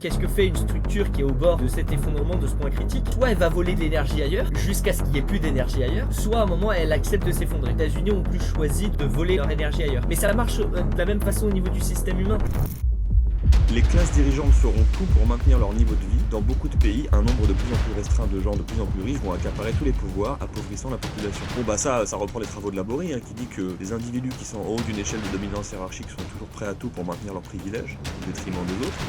Qu'est-ce que fait une structure qui est au bord de cet effondrement, de ce point critique? Soit elle va voler de l'énergie ailleurs, jusqu'à ce qu'il n'y ait plus d'énergie ailleurs, soit à un moment elle accepte de s'effondrer. Les États-Unis ont plus choisi de voler leur énergie ailleurs. Mais ça marche de la même façon au niveau du système humain. Les classes dirigeantes feront tout pour maintenir leur niveau de vie. Dans beaucoup de pays, un nombre de plus en plus restreint de gens de plus en plus riches vont accaparer tous les pouvoirs, appauvrissant la population. Bon bah ça reprend les travaux de Laborie, qui dit que les individus qui sont en haut d'une échelle de dominance hiérarchique sont toujours prêts à tout pour maintenir leurs privilèges, au détriment des autres.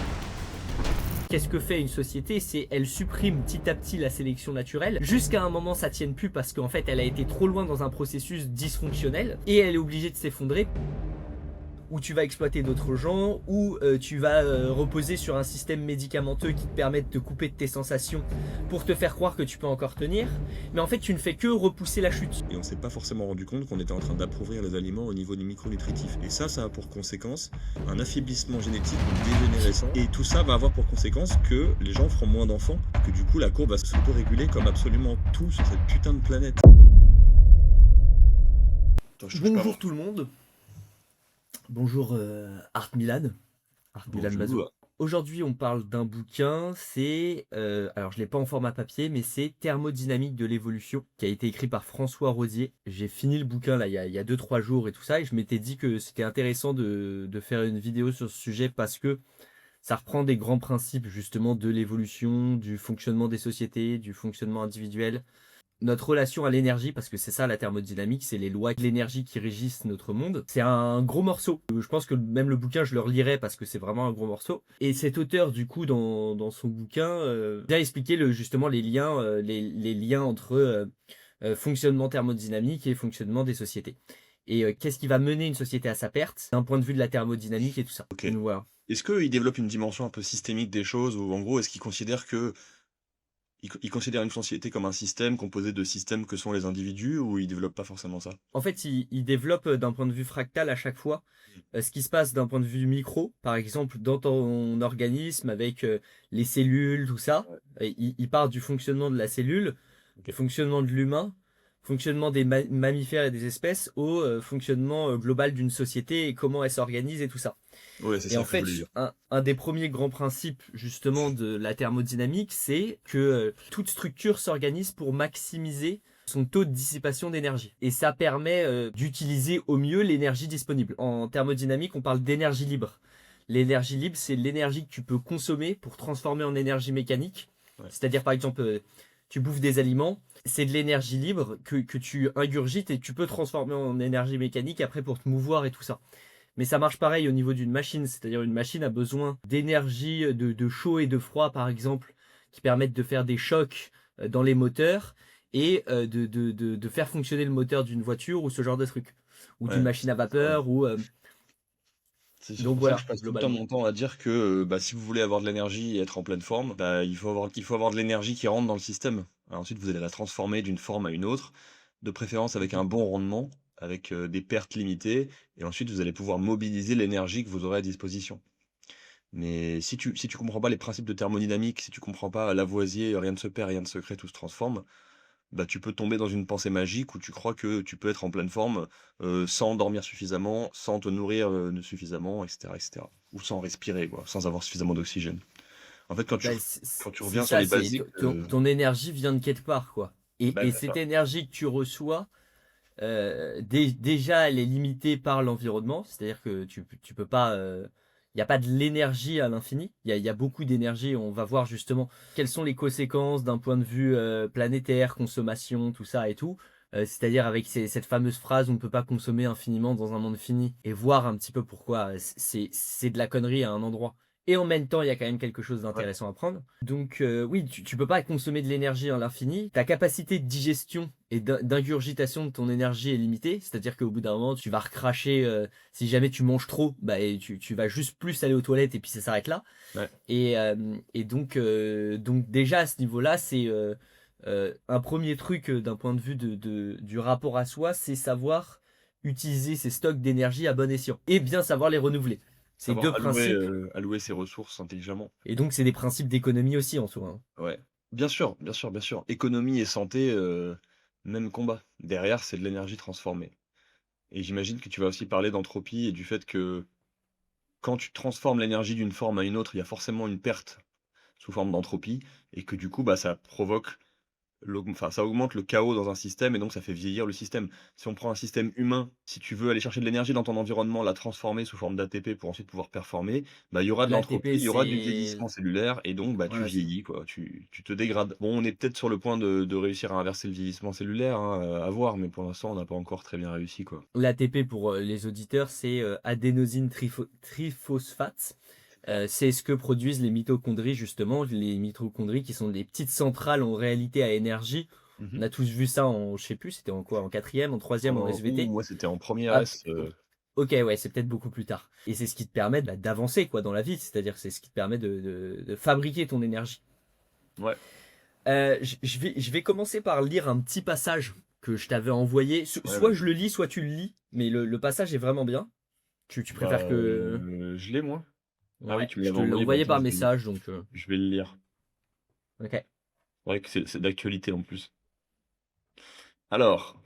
Qu'est-ce que fait une société? C'est elle supprime petit à petit la sélection naturelle, jusqu'à un moment ça tienne plus parce qu'en fait elle a été trop loin dans un processus dysfonctionnel et elle est obligée de s'effondrer. Où tu vas exploiter d'autres gens, où tu vas reposer sur un système médicamenteux qui te permet de te couper de tes sensations pour te faire croire que tu peux encore tenir. Mais en fait, tu ne fais que repousser la chute. Et on s'est pas forcément rendu compte qu'on était en train d'appauvrir les aliments au niveau du micronutritif. Et ça a pour conséquence un affaiblissement génétique, une dégénérescence. Et tout ça va avoir pour conséquence que les gens feront moins d'enfants, que du coup la courbe va s'auto-réguler comme absolument tout sur cette putain de planète. Bonjour tout le monde. Bonjour Art Milan. Bonjour. Mazo. Aujourd'hui, on parle d'un bouquin, c'est, alors je l'ai pas en format papier, mais c'est Thermodynamique de l'évolution, qui a été écrit par François Rodier. J'ai fini le bouquin là il y a 2-3 jours et tout ça, et je m'étais dit que c'était intéressant de faire une vidéo sur ce sujet parce que ça reprend des grands principes justement de l'évolution, du fonctionnement des sociétés, du fonctionnement individuel. Notre relation à l'énergie, parce que c'est ça la thermodynamique, c'est les lois de l'énergie qui régissent notre monde. C'est un gros morceau. Je pense que même le bouquin, je le relirai parce que c'est vraiment un gros morceau. Et cet auteur, du coup, dans son bouquin, vient expliquer justement les liens entre fonctionnement thermodynamique et fonctionnement des sociétés. Et qu'est-ce qui va mener une société à sa perte, d'un point de vue de la thermodynamique et tout ça. Ok. Donc, voilà. Est-ce qu'il développe une dimension un peu systémique des choses, ou en gros, est-ce qu'il considère que il considère une société comme un système composé de systèmes que sont les individus, ou il développe pas forcément ça? En fait, il développe d'un point de vue fractal à chaque fois ce qui se passe d'un point de vue micro, par exemple dans ton organisme avec les cellules, tout ça. Il part du fonctionnement de la cellule, Ok. fonctionnement de l'humain, fonctionnement des mammifères et des espèces, au fonctionnement global d'une société et comment elle s'organise et tout ça. Ouais, c'est Et ça en que je fait, voulais dire. un des premiers grands principes justement de la thermodynamique, c'est que toute structure s'organise pour maximiser son taux de dissipation d'énergie. Et ça permet d'utiliser au mieux l'énergie disponible. En thermodynamique, on parle d'énergie libre. L'énergie libre, c'est l'énergie que tu peux consommer pour transformer en énergie mécanique. Ouais. C'est-à-dire, par exemple, tu bouffes des aliments, c'est de l'énergie libre que tu ingurgites et tu peux transformer en énergie mécanique après pour te mouvoir et tout ça. Mais ça marche pareil au niveau d'une machine, c'est-à-dire une machine a besoin d'énergie, de chaud et de froid par exemple, qui permettent de faire des chocs dans les moteurs et de faire fonctionner le moteur d'une voiture ou ce genre de truc. Ou d'une machine à vapeur ou... C'est donc pour ça voilà, que je passe tout le temps globalement. mon temps à dire que si vous voulez avoir de l'énergie et être en pleine forme, il faut avoir de l'énergie qui rentre dans le système. Alors ensuite, vous allez la transformer d'une forme à une autre, de préférence avec un bon rendement, avec des pertes limitées, et ensuite vous allez pouvoir mobiliser l'énergie que vous aurez à disposition. Mais si tu comprends pas les principes de thermodynamique, si tu comprends pas Lavoisier, rien ne se perd, rien ne se crée, tout se transforme, tu peux tomber dans une pensée magique où tu crois que tu peux être en pleine forme sans dormir suffisamment, sans te nourrir suffisamment, etc., etc. Ou sans respirer, quoi, sans avoir suffisamment d'oxygène. En fait, quand tu C'est reviens sur ça, les basiques, ton énergie vient de quelque part, quoi. Et c'est ça. cette énergie que tu reçois, déjà, elle est limitée par l'environnement, c'est-à-dire que tu peux pas. Il n'y a pas de l'énergie à l'infini. Il y a beaucoup d'énergie. On va voir justement quelles sont les conséquences d'un point de vue planétaire, consommation, tout ça et tout. C'est-à-dire avec cette fameuse phrase, on ne peut pas consommer infiniment dans un monde fini. Et voir un petit peu pourquoi c'est de la connerie à un endroit. Et en même temps, il y a quand même quelque chose Ouais. d'intéressant à prendre. Donc oui, tu peux pas consommer de l'énergie à l'infini. Ta capacité de digestion et d'ingurgitation de ton énergie est limitée. C'est-à-dire qu'au bout d'un moment, tu vas recracher. Si jamais tu manges trop, et tu vas juste plus aller aux toilettes et puis ça s'arrête là. Ouais. Et donc déjà à ce niveau-là, c'est un premier truc d'un point de vue du rapport à soi, c'est savoir utiliser ses stocks d'énergie à bon escient et bien savoir les renouveler. C'est deux Savoir principes. allouer ses ressources intelligemment. Et donc, c'est des principes d'économie aussi en soi, hein. Ouais. Bien sûr, bien sûr, bien sûr. Économie et santé, même combat. Derrière, c'est de l'énergie transformée. Et j'imagine que tu vas aussi parler d'entropie et du fait que quand tu transformes l'énergie d'une forme à une autre, il y a forcément une perte sous forme d'entropie et que du coup, bah, ça provoque ça augmente le chaos dans un système et donc ça fait vieillir le système. Si on prend un système humain, si tu veux aller chercher de l'énergie dans ton environnement, la transformer sous forme d'ATP pour ensuite pouvoir performer, bah, il y aura de l'entropie, L'ATP, il y aura du c'est vieillissement cellulaire et donc bah, tu voilà, vieillis, quoi, tu te dégrades. Bon, on est peut-être sur le point de réussir à inverser le vieillissement cellulaire, hein, à voir, mais pour l'instant, on n'a pas encore très bien réussi, quoi. l'ATP pour, les auditeurs, c'est, adénosine triphosphate. C'est ce que produisent les mitochondries justement, les mitochondries qui sont des petites centrales en réalité à énergie. On Mmh. a tous vu ça en je sais plus, c'était en quoi? En quatrième, en troisième, en SVT? Moi, c'était en 1er Ah, S, OK, ouais, c'est peut-être beaucoup plus tard et c'est ce qui te permet, bah, d'avancer quoi dans la vie, c'est-à-dire c'est ce qui te permet de fabriquer ton énergie. ouais, Je vais commencer par lire un petit passage que je t'avais envoyé. ouais, Soit vas-y. je le lis, soit tu le lis, mais le passage est vraiment bien. Tu Bah, préfères que je l'ai moi. Ah oui, ouais, tu me je l'avais te l'ai envoyé, bah, envoyé attends, par message donc je vais le lire. OK. Ouais, que c'est d'actualité en plus. Alors,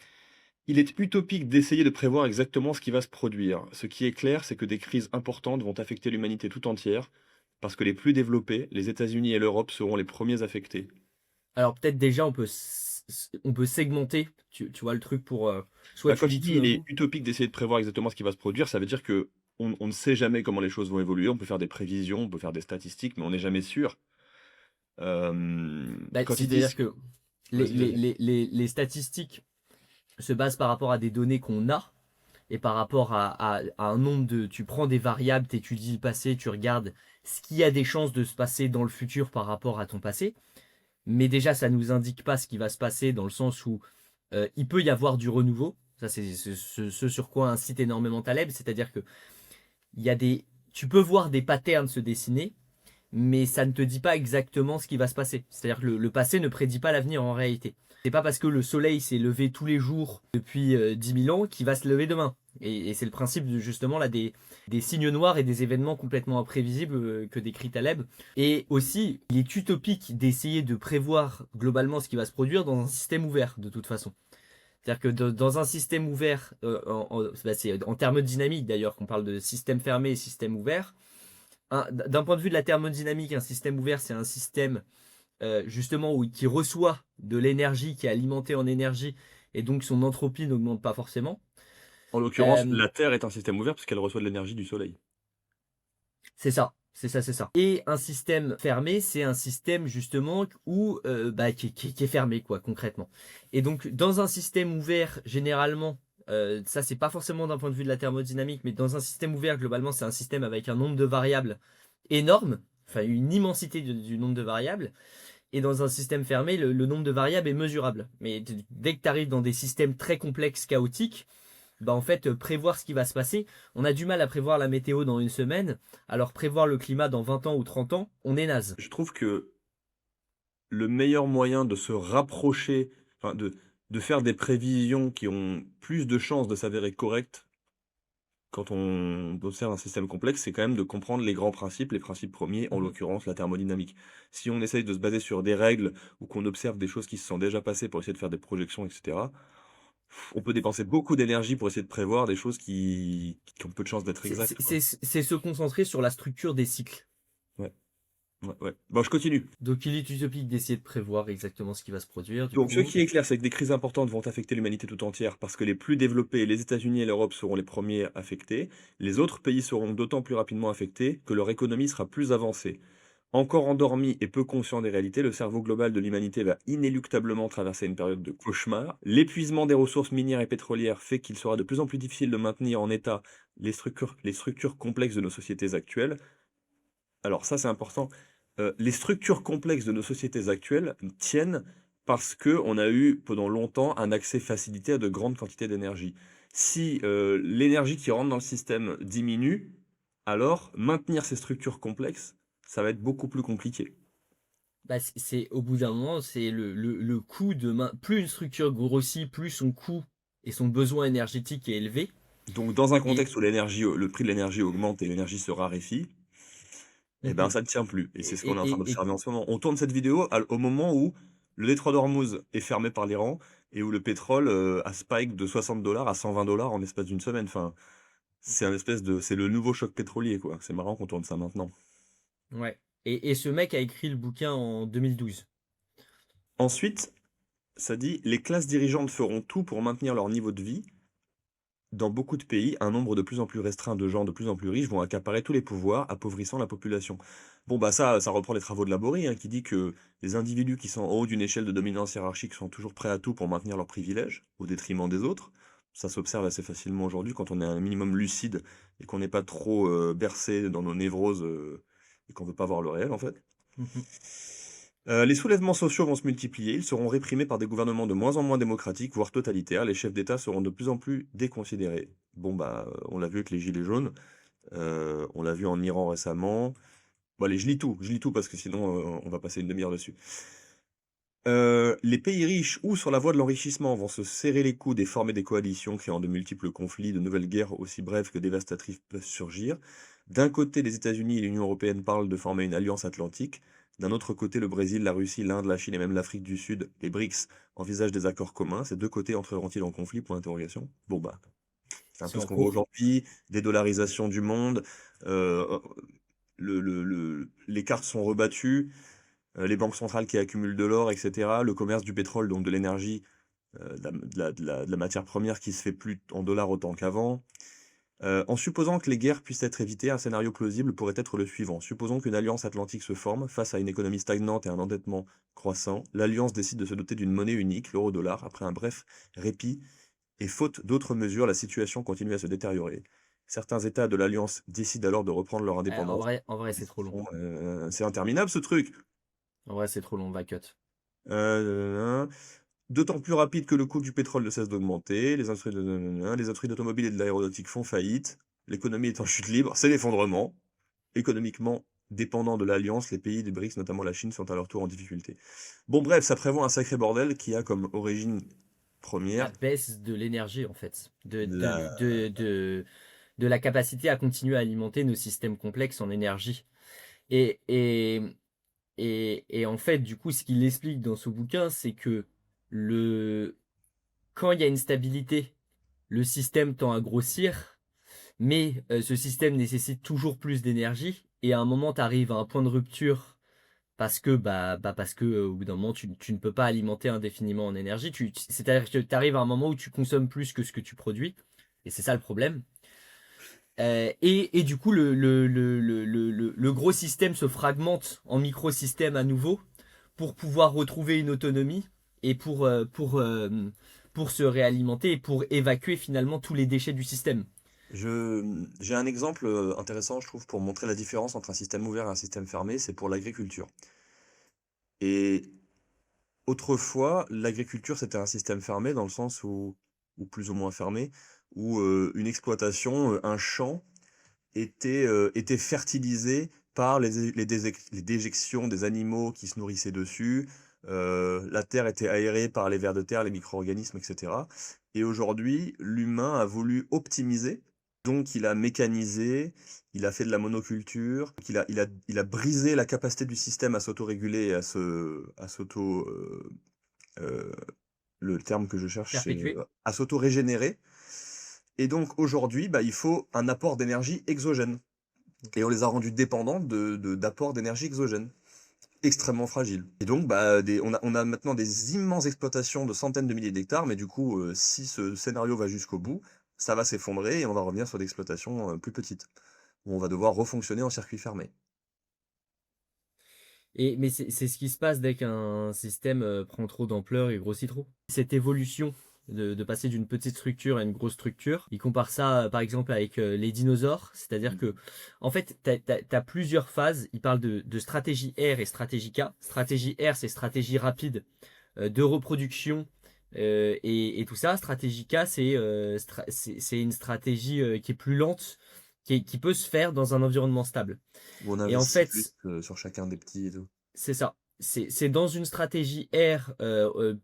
il est utopique d'essayer de prévoir exactement ce qui va se produire. Ce qui est clair, c'est que des crises importantes vont affecter l'humanité tout entière, parce que les plus développés, les États-Unis et l'Europe, seront les premiers affectés. Alors peut-être déjà on peut segmenter, tu vois le truc pour, soit Bah, tu quand lis il dit tout il d'un est coup. utopique d'essayer de prévoir exactement ce qui va se produire, ça veut dire que on ne sait jamais comment les choses vont évoluer. On peut faire des prévisions, on peut faire des statistiques, mais on n'est jamais sûr. Bah, Quand ils c'est-à-dire disent... que Vas-y, vas-y. les statistiques se basent par rapport à des données qu'on a et par rapport à un nombre de tu prends des variables, tu étudies le passé, tu regardes ce qui a des chances de se passer dans le futur par rapport à ton passé. Mais déjà, ça nous indique pas ce qui va se passer dans le sens où il peut y avoir du renouveau. Ça, c'est ce sur quoi incite énormément Taleb, c'est-à-dire que il y a des, tu peux voir des patterns se dessiner, mais ça ne te dit pas exactement ce qui va se passer. C'est-à-dire que le passé ne prédit pas l'avenir en réalité. C'est pas parce que le soleil s'est levé tous les jours depuis 10 000 ans qu'il va se lever demain. Et c'est le principe justement là des signes noirs et des événements complètement imprévisibles que décrit Taleb. Et aussi, il est utopique d'essayer de prévoir globalement ce qui va se produire dans un système ouvert de toute façon. C'est-à-dire que dans un système ouvert, bah, c'est en thermodynamique d'ailleurs qu'on parle de système fermé et système ouvert. D'un point de vue de la thermodynamique, un système ouvert, c'est un système justement qui reçoit de l'énergie, qui est alimenté en énergie, et donc son entropie n'augmente pas forcément. En l'occurrence, Euh, la Terre est un système ouvert puisqu'elle reçoit de l'énergie du Soleil. c'est ça, c'est ça, c'est ça. Et un système fermé, c'est un système justement où bah, qui est fermé quoi, concrètement. Et donc dans un système ouvert, généralement, ça c'est pas forcément d'un point de vue de la thermodynamique, mais dans un système ouvert, globalement, c'est un système avec un nombre de variables énorme, enfin une immensité du nombre de variables. Et dans un système fermé, le nombre de variables est mesurable. Mais dès que tu arrives dans des systèmes très complexes, chaotiques, bah en fait, prévoir ce qui va se passer, on a du mal à prévoir la météo dans une semaine, alors prévoir le climat dans 20 ans ou 30 ans, on est naze. Je trouve que le meilleur moyen de se rapprocher, enfin de faire des prévisions qui ont plus de chances de s'avérer correctes quand on observe un système complexe, c'est quand même de comprendre les grands principes, les principes premiers, en Mhm. l'occurrence la thermodynamique. Si on essaye de se baser sur des règles ou qu'on observe des choses qui se sont déjà passées pour essayer de faire des projections, etc., on peut dépenser beaucoup d'énergie pour essayer de prévoir des choses qui ont peu de chances d'être exactes, quoi. C'est se concentrer sur la structure des cycles. Ouais, ouais, ouais. Bon, je continue. Donc il est utopique d'essayer de prévoir exactement ce qui va se produire, du Donc, ce coup. qui est clair, c'est que des crises importantes vont affecter l'humanité tout entière parce que les plus développés, les États-Unis et l'Europe, seront les premiers affectés. Les autres pays seront d'autant plus rapidement affectés que leur économie sera plus avancée. Encore endormi et peu conscient des réalités, le cerveau global de l'humanité va inéluctablement traverser une période de cauchemar. L'épuisement des ressources minières et pétrolières fait qu'il sera de plus en plus difficile de maintenir en état les structures complexes de nos sociétés actuelles. Alors ça, c'est important. Les structures complexes de nos sociétés actuelles tiennent parce qu'on a eu pendant longtemps un accès facilité à de grandes quantités d'énergie. Si l'énergie qui rentre dans le système diminue, alors maintenir ces structures complexes, ça va être beaucoup plus compliqué. Bah, au bout d'un moment, c'est le coût de main. Plus une structure grossit, plus son coût et son besoin énergétique est élevé. Donc dans un Et contexte où le prix de l'énergie augmente et l'énergie se raréfie, eh ben Mhm. ça ne tient plus. Et c'est ce qu'on est en train et, d'observer en ce moment. On tourne cette vidéo au moment où le détroit d'Ormuz est fermé par l'Iran et où le pétrole a spike de 60 $ à 120 $ en l'espace d'une semaine. Enfin, C'est le nouveau choc pétrolier, quoi. C'est marrant qu'on tourne ça maintenant. Ouais. Et ce mec a écrit le bouquin en 2012. Ensuite, ça dit: «Les classes dirigeantes feront tout pour maintenir leur niveau de vie. Dans beaucoup de pays, un nombre de plus en plus restreint de gens de plus en plus riches vont accaparer tous les pouvoirs, appauvrissant la population.» Bon, bah ça reprend les travaux de Laborie, hein, qui dit que les individus qui sont en haut d'une échelle de dominance hiérarchique sont toujours prêts à tout pour maintenir leurs privilèges, au détriment des autres. Ça s'observe assez facilement aujourd'hui quand on est un minimum lucide et qu'on n'est pas trop bercé dans nos névroses et qu'on veut pas voir le réel, en fait. Mhm. Les soulèvements sociaux vont se multiplier, ils seront réprimés par des gouvernements de moins en moins démocratiques, voire totalitaires. Les chefs d'État seront de plus en plus déconsidérés. Bon, bah, on l'a vu avec les gilets jaunes, on l'a vu en Iran récemment. Bon, allez, je lis tout parce que sinon on va passer une demi-heure dessus. Les pays riches ou sur la voie de l'enrichissement vont se serrer les coudes et former des coalitions, créant de multiples conflits, de nouvelles guerres aussi brèves que dévastatrices peuvent surgir. D'un côté, les États-Unis et l'Union européenne parlent de former une alliance atlantique. D'un autre côté, le Brésil, la Russie, l'Inde, la Chine et même l'Afrique du Sud, les BRICS, envisagent des accords communs. Ces deux côtés entreront-ils en conflit? Point d'interrogation. Bon, bah, c'est un C'est peu ce en qu'on voit cours. aujourd'hui, dédollarisation du monde, euh, les cartes sont rebattues, les banques centrales qui accumulent de l'or, etc. Le commerce du pétrole, donc de l'énergie, de la matière première qui se fait plus en dollars autant qu'avant. En supposant que les guerres puissent être évitées, un scénario plausible pourrait être le suivant. Supposons qu'une alliance atlantique se forme face à une économie stagnante et un endettement croissant. L'alliance décide de se doter d'une monnaie unique, l'euro-dollar, après un bref répit, et faute d'autres mesures, la situation continue à se détériorer. Certains États de l'alliance décident alors de reprendre leur indépendance. En vrai, c'est trop long. C'est interminable ce truc. En vrai, c'est trop long, on va cut. Euh, D'autant plus rapide que le coût du pétrole ne cesse d'augmenter, les industries d'automobile et de l'aéronautique font faillite, l'économie est en chute libre, c'est l'effondrement. Économiquement dépendant de l'Alliance, les pays des BRICS, notamment la Chine, sont à leur tour en difficulté. Bon bref, ça prévoit un sacré bordel qui a comme origine La première baisse de l'énergie, en fait. la... De la capacité à continuer à alimenter nos systèmes complexes en énergie. Et, et, et en fait, du coup, ce qu'il explique dans ce bouquin, c'est que le, quand il y a une stabilité, le système tend à grossir, mais ce système nécessite toujours plus d'énergie. Et à un moment, tu arrives à un point de rupture parce que au bout d'un moment, tu ne peux pas alimenter indéfiniment en énergie. C'est-à-dire que tu arrives à un moment où tu consommes plus que ce que tu produis. Et c'est ça le problème. Et du coup, le gros système se fragmente en microsystèmes à nouveau pour pouvoir retrouver une autonomie et pour se réalimenter et pour évacuer finalement tous les déchets du système. J'ai un exemple intéressant, je trouve, pour montrer la différence entre un système ouvert et un système fermé, c'est pour l'agriculture. Et autrefois, l'agriculture, c'était un système fermé dans le sens où, ou plus ou moins fermé, où une exploitation, un champ, était fertilisé par les déjections des animaux qui se nourrissaient dessus. La terre était aérée par les vers de terre, les micro-organismes, etc. Et aujourd'hui, l'humain a voulu optimiser. Donc, il a mécanisé, il a fait de la monoculture, il a brisé la capacité du système à s'autoréguler et à s'auto, euh, le terme que je cherche, c'est Perpétué. à s'auto-régénérer. Et donc, aujourd'hui, bah, il faut un apport d'énergie exogène. Et on les a rendus dépendants d'apports d'énergie exogène, extrêmement fragiles. Et donc, bah, on a maintenant des immenses exploitations de centaines de milliers d'hectares, mais du coup, si ce scénario va jusqu'au bout, ça va s'effondrer et on va revenir sur des exploitations plus petites, où on va devoir refonctionner en circuit fermé. Mais c'est ce qui se passe dès qu'un système prend trop d'ampleur et grossit trop. Cette évolution de passer d'une petite structure à une grosse structure, il compare ça par exemple avec les dinosaures, c'est-à-dire que en fait, tu as plusieurs phases. Il parle de stratégie R et stratégie K. Stratégie R, c'est stratégie rapide de reproduction et tout ça. Stratégie K, c'est une stratégie qui est plus lente, qui peut se faire dans un environnement stable. Où on Et en investit plus fait, sur chacun des petits et tout. c'est ça. C'est dans une stratégie R.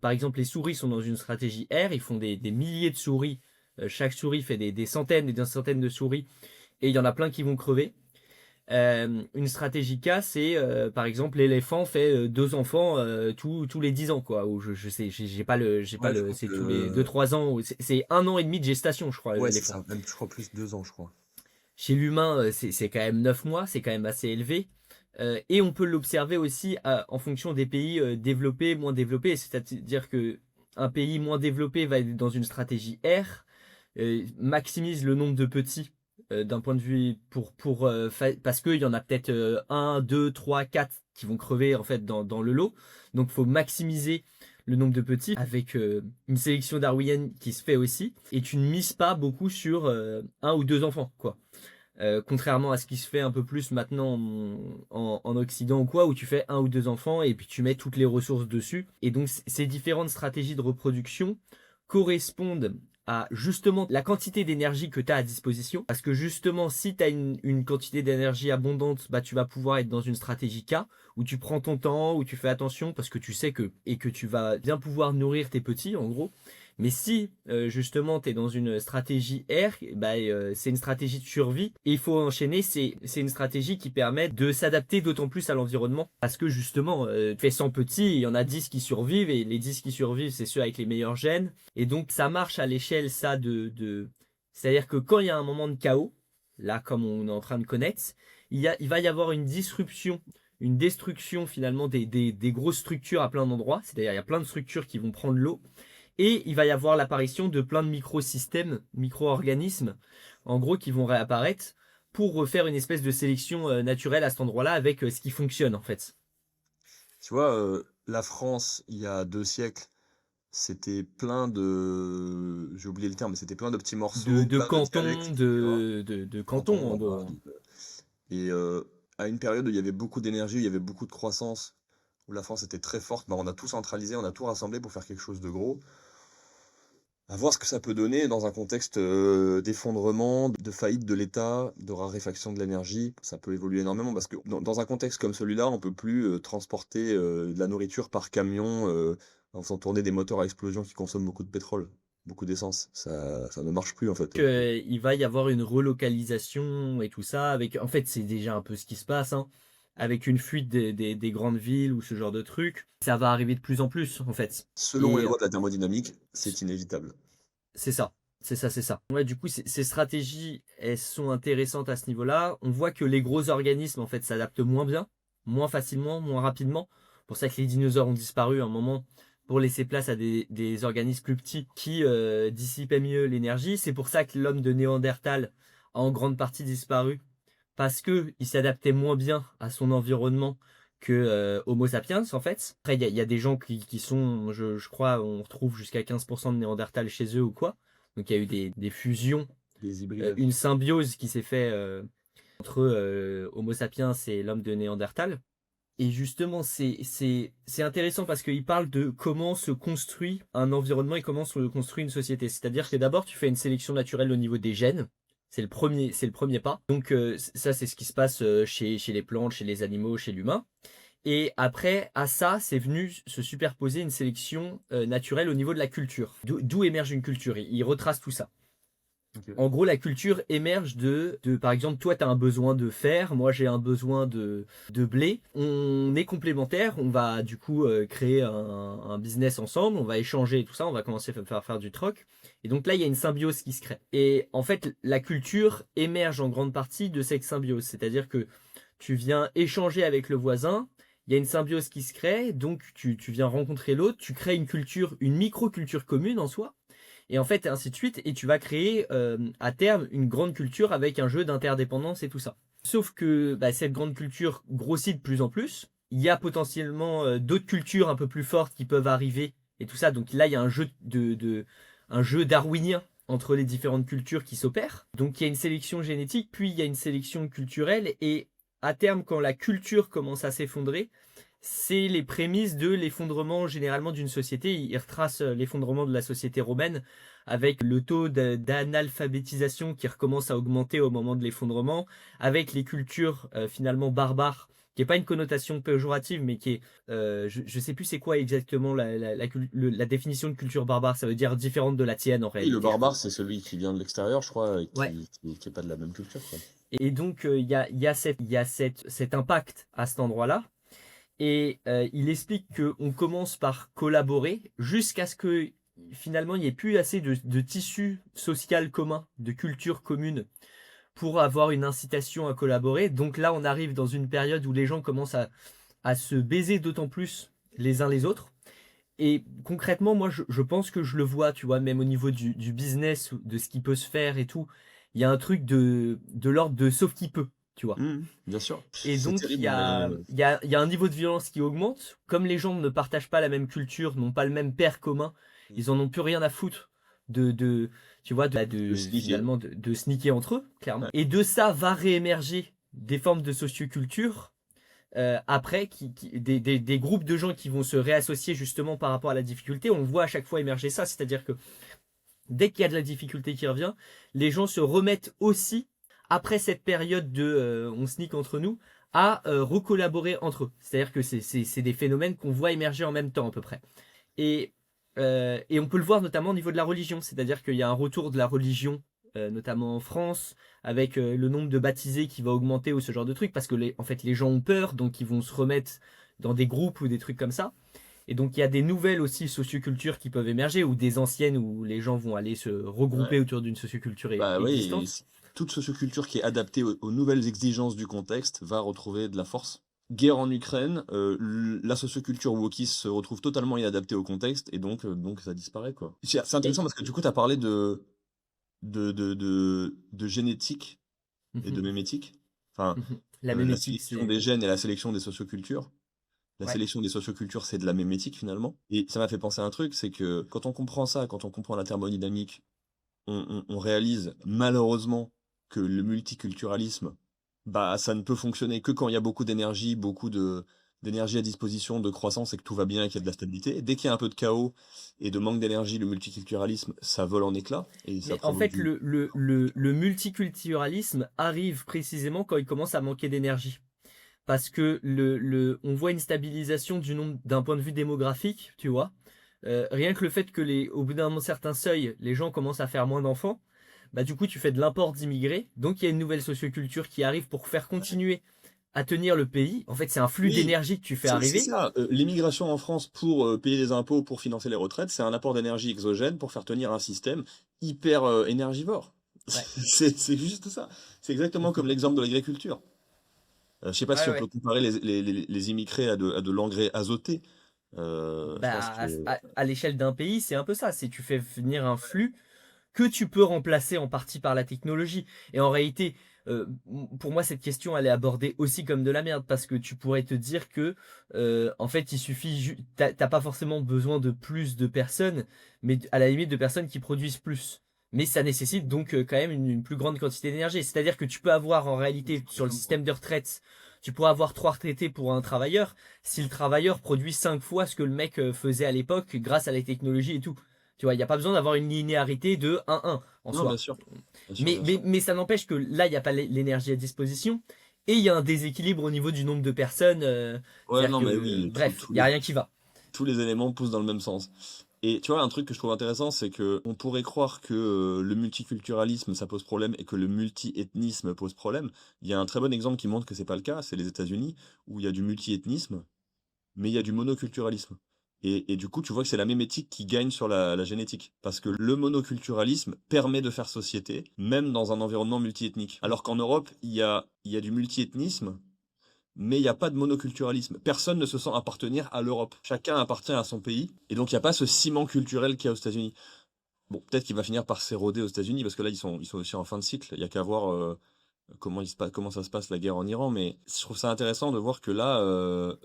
Par exemple, les souris sont dans une stratégie R. Ils font des milliers de souris. Chaque souris fait des centaines et des centaines de souris. Et il y en a plein qui vont crever. Une stratégie K, c'est par exemple l'éléphant fait 2 enfants tous les 10 ans, quoi. Ou je sais, j'ai pas Ouais, je le, crois c'est tous les que 2 3 ans. C'est 1 an et demi de gestation, je crois, ouais, c'est l'éléphant. ça, même je crois plus 2 ans, je crois. Chez l'humain, c'est quand même 9 mois, c'est quand même assez élevé. Et on peut l'observer aussi en fonction des pays développés, moins développés. C'est-à-dire que un pays moins développé va être dans une stratégie R, maximise le nombre de petits d'un point de vue parce qu'il y en a peut-être 1, 2, 3, 4 qui vont crever en fait dans le lot. Donc il faut maximiser le nombre de petits avec une sélection darwinienne qui se fait aussi. Et tu ne mises pas beaucoup sur 1 ou 2 enfants, quoi. Contrairement à ce qui se fait un peu plus maintenant en Occident ou quoi, où tu fais 1 ou 2 enfants et puis tu mets toutes les ressources dessus. Et donc ces différentes stratégies de reproduction correspondent à justement la quantité d'énergie que tu as à disposition. Parce que justement, si tu as une quantité d'énergie abondante, bah, tu vas pouvoir être dans une stratégie K, où tu prends ton temps, où tu fais attention, parce que tu sais et que tu vas bien pouvoir nourrir tes petits, en gros. Mais si justement tu es dans une stratégie R, bah, c'est une stratégie de survie et il faut enchaîner. C'est une stratégie qui permet de s'adapter d'autant plus à l'environnement parce que justement, tu fais 100 petits, il y en a 10 qui survivent et les 10 qui survivent, c'est ceux avec les meilleurs gènes. Et donc ça marche à l'échelle ça c'est-à-dire que quand il y a un moment de chaos, là comme on est en train de connaître, il va y avoir une disruption, une destruction finalement des grosses structures à plein d'endroits. C'est-à-dire il y a plein de structures qui vont prendre l'eau. Et il va y avoir l'apparition de plein de microsystèmes, micro-organismes, en gros, qui vont réapparaître pour refaire une espèce de sélection naturelle à cet endroit-là avec ce qui fonctionne en fait. Tu vois, la France, il y a 2 siècles, c'était plein de j'ai oublié le terme, mais c'était plein de petits morceaux, De plein de dialectes, cantons, etc. de cantons en Cantons, gros. voilà. Et à une période où il y avait beaucoup d'énergie, où il y avait beaucoup de croissance, où la France était très forte, bah, on a tout centralisé, on a tout rassemblé pour faire quelque chose de gros. À voir ce que ça peut donner dans un contexte d'effondrement, de faillite de l'État, de raréfaction de l'énergie. Ça peut évoluer énormément parce que dans un contexte comme celui-là, on peut plus transporter de la nourriture par camion en faisant tourner des moteurs à explosion qui consomment beaucoup de pétrole, beaucoup d'essence. Ça ne marche plus en fait. Il va y avoir une relocalisation et tout ça. En fait, c'est déjà un peu ce qui se passe, hein, avec une fuite des grandes villes ou ce genre de trucs. Ça va arriver de plus en plus en fait. Selon les Et lois de la thermodynamique, c'est inévitable. c'est ça, c'est ça, c'est ça. Ouais, du coup, ces stratégies, elles sont intéressantes à ce niveau-là. On voit que les gros organismes, en fait, s'adaptent moins bien, moins facilement, moins rapidement. C'est pour ça que les dinosaures ont disparu à un moment pour laisser place à des organismes plus petits qui dissipaient mieux l'énergie. C'est pour ça que l'homme de Néandertal a en grande partie disparu parce que il s'adaptait moins bien à son environnement que Homo sapiens en fait. Après il y a des gens qui sont, je crois, on retrouve jusqu'à 15% de Néandertal chez eux ou quoi. Donc il y a eu des fusions, Des hybrides. une symbiose qui s'est fait entre Homo sapiens et l'homme de Néandertal. Et justement, c'est intéressant parce qu'il parle de comment se construit un environnement et comment se construit une société. C'est-à-dire que d'abord, tu fais une sélection naturelle au niveau des gènes. C'est le premier pas. Donc ça, c'est ce qui se passe chez les plantes, chez les animaux, chez l'humain. Et après, à ça, c'est venu se superposer une sélection naturelle au niveau de la culture. D'où émerge une culture. Il retrace tout ça. Ok. En gros, la culture émerge par exemple, toi, tu as un besoin de fer, moi, j'ai un besoin de blé. On est complémentaires, on va du coup créer un business ensemble, on va échanger et tout ça, on va commencer à faire du troc. Et donc là, il y a une symbiose qui se crée. Et en fait, la culture émerge en grande partie de cette symbiose. C'est-à-dire que tu viens échanger avec le voisin, il y a une symbiose qui se crée, donc tu viens rencontrer l'autre, tu crées une culture, une micro-culture commune en soi. Et en fait, ainsi de suite, et tu vas créer à terme une grande culture avec un jeu d'interdépendance et tout ça. Sauf que bah, cette grande culture grossit de plus en plus. Il y a potentiellement d'autres cultures un peu plus fortes qui peuvent arriver et tout ça. Donc là, il y a un jeu darwinien entre les différentes cultures qui s'opèrent. Donc il y a une sélection génétique, puis il y a une sélection culturelle. Et à terme, quand la culture commence à s'effondrer, c'est les prémices de l'effondrement généralement d'une société. Il retrace l'effondrement de la société romaine avec le taux d'analphabétisation qui recommence à augmenter au moment de l'effondrement, avec les cultures finalement barbares qui est pas une connotation péjorative, mais qui est, je sais plus c'est quoi exactement la définition de culture barbare. Ça veut dire différente de la tienne en Oui, le réalité, je barbare, crois. c'est celui qui vient de l'extérieur, je crois, et Ouais. qui est pas de la même culture, quoi. Et donc il y a cet impact à cet endroit-là. Et il explique qu'on commence par collaborer jusqu'à ce que finalement il n'y ait plus assez de tissu social commun, de culture commune pour avoir une incitation à collaborer. Donc là, on arrive dans une période où les gens commencent à se baiser d'autant plus les uns les autres. Et concrètement, moi, je pense que je le vois, tu vois, même au niveau du business, de ce qui peut se faire et tout. Il y a un truc de l'ordre de sauf qui peut, tu vois. Bien sûr. Et C'est donc, terrible, mais il y a un niveau de violence qui augmente. Comme les gens ne partagent pas la même culture, n'ont pas le même père commun, ils en ont plus rien à foutre tu vois, de sneaker. finalement, de sneaker entre eux, clairement. Ouais. Et de ça va réémerger des formes de socioculture, après, des groupes de gens qui vont se réassocier justement par rapport à la difficulté. On voit à chaque fois émerger ça, c'est-à-dire que dès qu'il y a de la difficulté qui revient, les gens se remettent aussi, après cette période de on sneak entre nous, à recollaborer entre eux. C'est-à-dire que c'est des phénomènes qu'on voit émerger en même temps à peu près. Et, et on peut le voir notamment au niveau de la religion, c'est-à-dire qu'il y a un retour de la religion, notamment en France, avec le nombre de baptisés qui va augmenter ou ce genre de trucs, parce que en fait les gens ont peur, donc ils vont se remettre dans des groupes ou des trucs comme ça. Et donc il y a des nouvelles aussi sociocultures qui peuvent émerger, ou des anciennes où les gens vont aller se Ouais. regrouper autour d'une socioculture Bah oui, existante. toute socioculture qui est adaptée aux nouvelles exigences du contexte va retrouver de la force. Guerre en Ukraine, la socioculture wokiste se retrouve totalement inadaptée au contexte et donc ça disparaît, quoi. C'est Et intéressant parce que du coup, tu as parlé de génétique et de mémétique. Enfin, la la mémétique, sélection c'est des gènes et la sélection des sociocultures. La ouais. sélection des sociocultures, c'est de la mémétique finalement. Et ça m'a fait penser à un truc, c'est que quand on comprend ça, quand on comprend la thermodynamique, on réalise malheureusement que le multiculturalisme, bah, ça ne peut fonctionner que quand il y a beaucoup d'énergie, d'énergie à disposition, de croissance et que tout va bien et qu'il y a de la stabilité. Et dès qu'il y a un peu de chaos et de manque d'énergie, le multiculturalisme, ça vole en éclats et ça Mais en provoque fait, du... le multiculturalisme arrive précisément quand il commence à manquer d'énergie. Parce que on voit une stabilisation du nombre d'un point de vue démographique, tu vois. Rien que le fait que au bout d'un certain seuil, les gens commencent à faire moins d'enfants, bah du coup tu fais de l'import d'immigrés, donc il y a une nouvelle socioculture qui arrive pour faire continuer à tenir le pays. En fait, c'est un flux Oui, d'énergie que tu fais c'est arriver. ça. L'immigration en France pour payer des impôts, pour financer les retraites, c'est un apport d'énergie exogène pour faire tenir un système hyper énergivore. Ouais. C'est juste ça. C'est exactement comme l'exemple de l'agriculture. Je sais pas Ouais, si on peut ouais. comparer les immigrés à de l'engrais azoté. Je pense Bah, que... à l'échelle d'un pays, c'est un peu ça. C'est tu fais venir un flux que tu peux remplacer en partie par la technologie. Et en réalité, pour moi, cette question, elle est abordée aussi comme de la merde, parce que tu pourrais te dire que, en fait, il suffit, t'as pas forcément besoin de plus de personnes, mais à la limite de personnes qui produisent plus. Mais ça nécessite donc quand même une plus grande quantité d'énergie. C'est-à-dire que tu peux avoir en réalité sur le système de retraite, tu pourrais avoir 3 retraités pour un travailleur si le travailleur produit 5 fois ce que le mec faisait à l'époque grâce à la technologie et tout. Tu vois, il n'y a pas besoin d'avoir une linéarité de 1-1 en Non, bien soi. sûr. Bien sûr, bien sûr. Mais ça n'empêche que là, il n'y a pas l'énergie à disposition. Et il y a un déséquilibre au niveau du nombre de personnes. Ouais, C'est-à-dire non, que, mais oui, bref, il n'y a rien qui va. tous les éléments poussent dans le même sens. Et tu vois, un truc que je trouve intéressant, c'est que on pourrait croire que le multiculturalisme, ça pose problème et que le multiethnisme pose problème. Il y a un très bon exemple qui montre que c'est pas le cas, c'est les États-Unis, où il y a du multiethnisme, mais il y a du monoculturalisme. Et du coup, tu vois que c'est la mémétique qui gagne sur la génétique. Parce que le monoculturalisme permet de faire société, même dans un environnement multiethnique. Alors qu'en Europe, il y a du multiethnisme, mais il n'y a pas de monoculturalisme. Personne ne se sent appartenir à l'Europe. Chacun appartient à son pays, et donc il n'y a pas ce ciment culturel qu'il y a aux États-Unis. Bon, peut-être qu'il va finir par s'éroder aux États-Unis, parce que là, ils sont aussi en fin de cycle. Il n'y a qu'à voir comment ça se passe la guerre en Iran, mais je trouve ça intéressant de voir que là,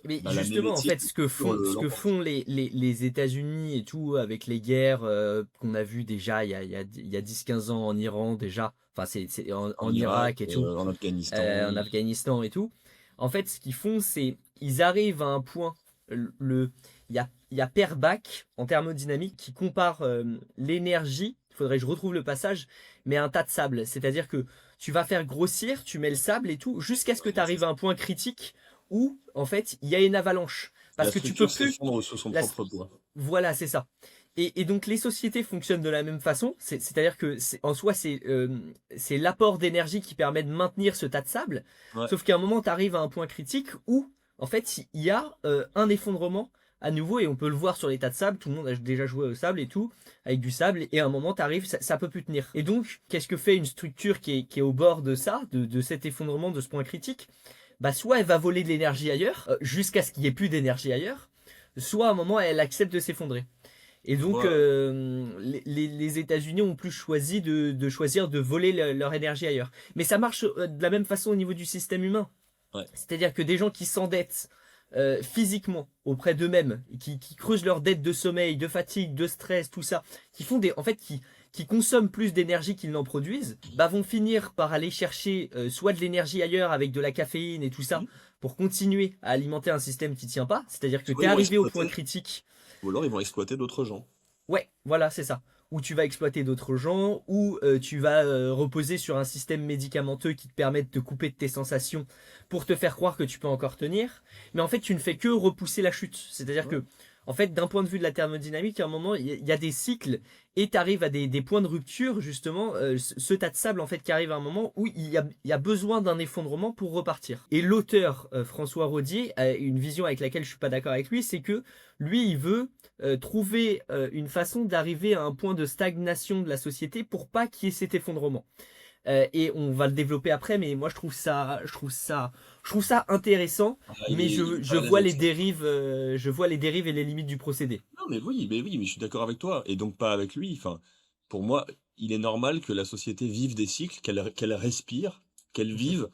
Mais bah, la justement, en mémétique fait, l'emporte. les États-Unis et tout, avec les guerres qu'on a vues déjà il y a 10-15 ans en Iran, déjà, enfin, c'est En en Irak, Irak et tout, en Afghanistan. en Afghanistan et tout. En fait, ce qu'ils font, c'est ils arrivent à un point. Il y a Per Bach en thermodynamique qui compare l'énergie. Il faudrait que je retrouve le passage, mais à un tas de sable. C'est-à-dire que tu vas faire grossir, tu mets le sable et tout, jusqu'à ce que tu arrives à un point critique où en fait il y a une avalanche parce La que tu peux structure plus. s'effondre sous son la- propre poids. Voilà, c'est ça. Et donc les sociétés fonctionnent de la même façon, c'est-à-dire que en soi c'est l'apport d'énergie qui permet de maintenir ce tas de sable, Ouais. sauf qu'à un moment tu arrives à un point critique où en fait il y a un effondrement à nouveau et on peut le voir sur les tas de sable, tout le monde a déjà joué au sable et tout, avec du sable et à un moment tu arrives, ça peut plus tenir. Et donc qu'est-ce que fait une structure qui est au bord de ça, de cet effondrement, de ce point critique? Bah soit elle va voler de l'énergie ailleurs, jusqu'à ce qu'il n'y ait plus d'énergie ailleurs, soit à un moment elle accepte de s'effondrer. Et Je donc, vois. les États-Unis ont plus choisi de choisir de voler leur énergie ailleurs. Mais ça marche de la même façon au niveau du système humain. Ouais. C'est-à-dire que des gens qui s'endettent physiquement auprès d'eux-mêmes, qui creusent leur dette de sommeil, de fatigue, de stress, tout ça, en fait, qui consomment plus d'énergie qu'ils n'en produisent, bah vont finir par aller chercher soit de l'énergie ailleurs avec de la caféine et tout ça, Mhm. pour continuer à alimenter un système qui tient pas. C'est-à-dire que Soit tu es ils vont arrivé au point exploiter, critique. ou alors ils vont exploiter d'autres gens. Ouais, voilà, c'est ça. Ou tu vas exploiter d'autres gens, ou tu vas reposer sur un système médicamenteux qui te permet de te couper de tes sensations pour te faire croire que tu peux encore tenir. Mais en fait, tu ne fais que repousser la chute. C'est-à-dire Ouais. que, en fait, d'un point de vue de la thermodynamique, à un moment, il y a des cycles et tu arrives à des points de rupture, justement, ce tas de sable, en fait, qui arrive à un moment où il y a besoin d'un effondrement pour repartir. Et l'auteur, François Rodier, a une vision avec laquelle je suis pas d'accord avec lui, c'est que lui, il veut trouver une façon d'arriver à un point de stagnation de la société pour pas qu'il y ait cet effondrement. Et on va le développer après, mais moi je trouve ça intéressant, Ah, mais il est je pas à l'aise vois avec les ça. dérives, et les limites du procédé. Non, mais je suis d'accord avec toi, et donc pas avec lui. Enfin, pour moi, il est normal que la société vive des cycles, qu'elle respire, qu'elle Mhm. vive,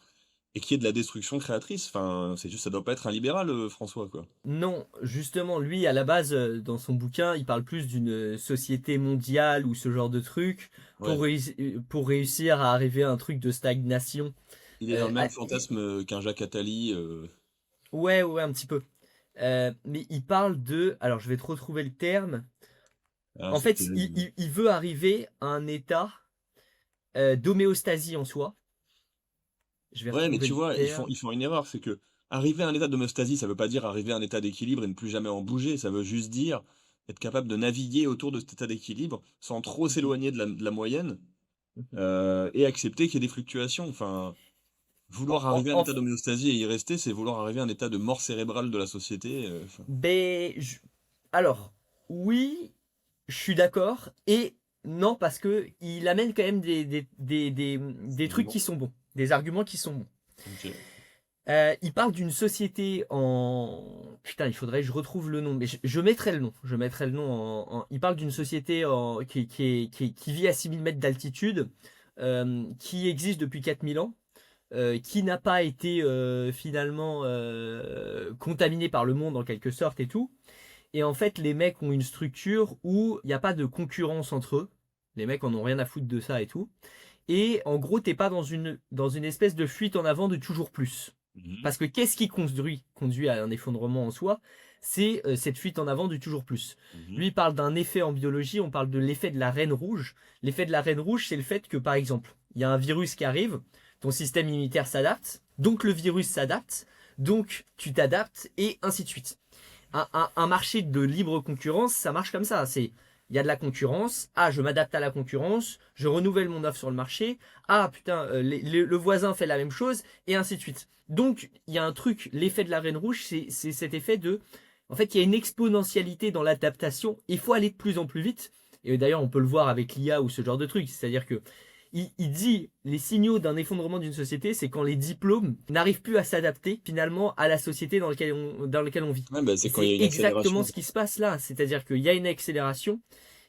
et qu'il y ait de la destruction créatrice. Enfin, c'est juste, ça doit pas être un libéral, François, quoi. Non, justement, lui, à la base, dans son bouquin, il parle plus d'une société mondiale ou ce genre de truc Ouais. pour réussir à arriver à un truc de stagnation. Il est dans Euh, le ah, même fantasme qu'un Jacques Attali. ouais, ouais, un petit peu. Mais il parle de... Alors, je vais te retrouver le terme. Ah, En c'est fait, terrible. il veut arriver à un état d'homéostasie en soi. Je vais Ouais, mais retrouver tu le vois, terme. ils font une erreur, c'est que arriver à un état d'homéostasie, ça veut pas dire arriver à un état d'équilibre et ne plus jamais en bouger, ça veut juste dire être capable de naviguer autour de cet état d'équilibre sans trop Mhm, s'éloigner de la moyenne mhm. et accepter qu'il y ait des fluctuations. Enfin, En, vouloir en- arriver à un en état d'homéostasie et y rester, c'est vouloir arriver à un état de mort cérébrale de la société. Enfin, ben, alors, oui, je suis d'accord. Et non, parce que il amène quand même des trucs qui argument. sont bons. Des arguments qui sont bons. Ok. Il parle d'une société en... Putain, il faudrait que je retrouve le nom. Mais je mettrai le nom. Je mettrai le nom Il parle d'une société qui vit à 6000 mètres d'altitude, qui existe depuis 4000 ans, qui n'a pas été finalement contaminé par le monde en quelque sorte et tout. Et en fait, les mecs ont une structure où il n'y a pas de concurrence entre eux. Les mecs en ont rien à foutre de ça et tout. Et en gros, t'es pas dans une espèce de fuite en avant de toujours plus. Mhm. Parce que qu'est-ce qui conduit à un effondrement en soi? C'est cette fuite en avant du toujours plus. Mhm. Lui il parle d'un effet en biologie, on parle de l'effet de la reine rouge. L'effet de la reine rouge, c'est le fait que, par exemple, il y a un virus qui arrive, ton système immunitaire s'adapte, donc le virus s'adapte, donc tu t'adaptes, et ainsi de suite. Un marché de libre concurrence, ça marche comme ça. Il y a de la concurrence. Ah, je m'adapte à la concurrence. Je renouvelle mon offre sur le marché. Ah, putain, le voisin fait la même chose, et ainsi de suite. Donc, il y a un truc, l'effet de la reine rouge, c'est cet effet de... En fait, il y a une exponentialité dans l'adaptation. Il faut aller de plus en plus vite. Et d'ailleurs, on peut le voir avec l'IA ou ce genre de truc. C'est-à-dire que il dit les signaux d'un effondrement d'une société, c'est quand les diplômes n'arrivent plus à s'adapter finalement à la société dans laquelle on vit. Ouais, bah, Et c'est quand il y c'est a une exactement accélération. ce qui se passe là. C'est-à-dire qu'il y a une accélération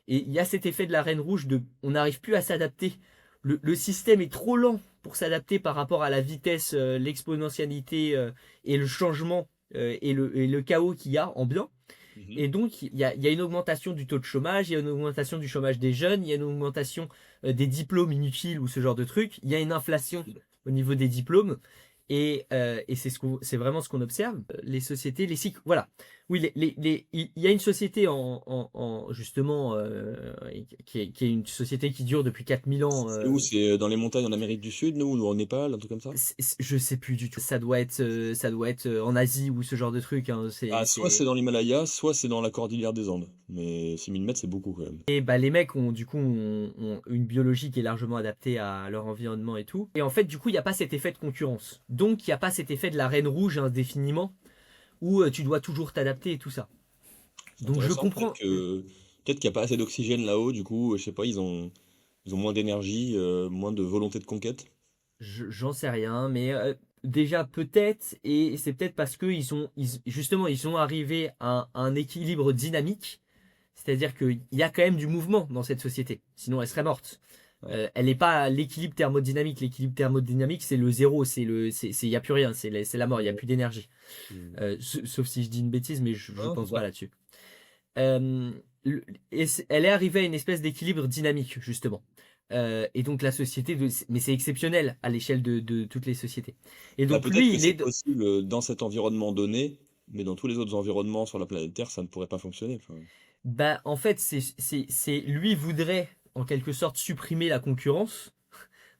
et il y a cet effet de la reine rouge de on n'arrive plus à s'adapter. Le système est trop lent pour s'adapter par rapport à la vitesse, l'exponentialité et le changement et le chaos qu'il y a ambiant. Mhm. Et donc, il y a une augmentation du taux de chômage, il y a une augmentation du chômage des jeunes, il y a une augmentation des diplômes inutiles ou ce genre de trucs, il y a une inflation au niveau des diplômes, et c'est vraiment ce qu'on observe. Les sociétés, les cycles, voilà. Oui, il y a une société justement qui est une société qui dure depuis 4000 ans. C'est où? C'est dans les montagnes en Amérique du Sud, nous, ou au Népal, un truc comme ça? Je sais plus du tout. Ça doit être en Asie ou ce genre de truc, hein. Ah, soit c'est dans l'Himalaya, soit c'est dans la cordillère des Andes. Mais 6000 mètres, c'est beaucoup quand même. Et bah, les mecs ont du coup ont une biologie qui est largement adaptée à leur environnement et tout. Et en fait, du coup, il n'y a pas cet effet de concurrence. Donc, il n'y a pas cet effet de la reine rouge indéfiniment où tu dois toujours t'adapter et tout ça. C'est Donc, je intéressant. Peut-être comprends. que peut-être qu'il n'y a pas assez d'oxygène là-haut, du coup, je sais pas, ils ont moins d'énergie, moins de volonté de conquête. J'en sais rien, mais déjà peut-être, et c'est peut-être parce que justement, ils sont arrivés à un équilibre dynamique, c'est-à-dire qu'il y a quand même du mouvement dans cette société, sinon elle serait morte. Ouais. Elle n'est pas à l'équilibre thermodynamique. L'équilibre thermodynamique, c'est le zéro, il y a plus rien, c'est la mort, il y a plus d'énergie. Mm. Sauf si je dis une bêtise, mais je Non, c'est pense pas ça. là-dessus. Euh, Elle est arrivée à une espèce d'équilibre dynamique, justement. Et donc la société, mais c'est exceptionnel à l'échelle de toutes les sociétés. Et Bah, donc peut-être lui, que c'est possible dans cet environnement donné, mais dans tous les autres environnements sur la planète Terre, ça ne pourrait pas fonctionner. Enfin, bah, en fait, lui voudrait en quelque sorte supprimer la concurrence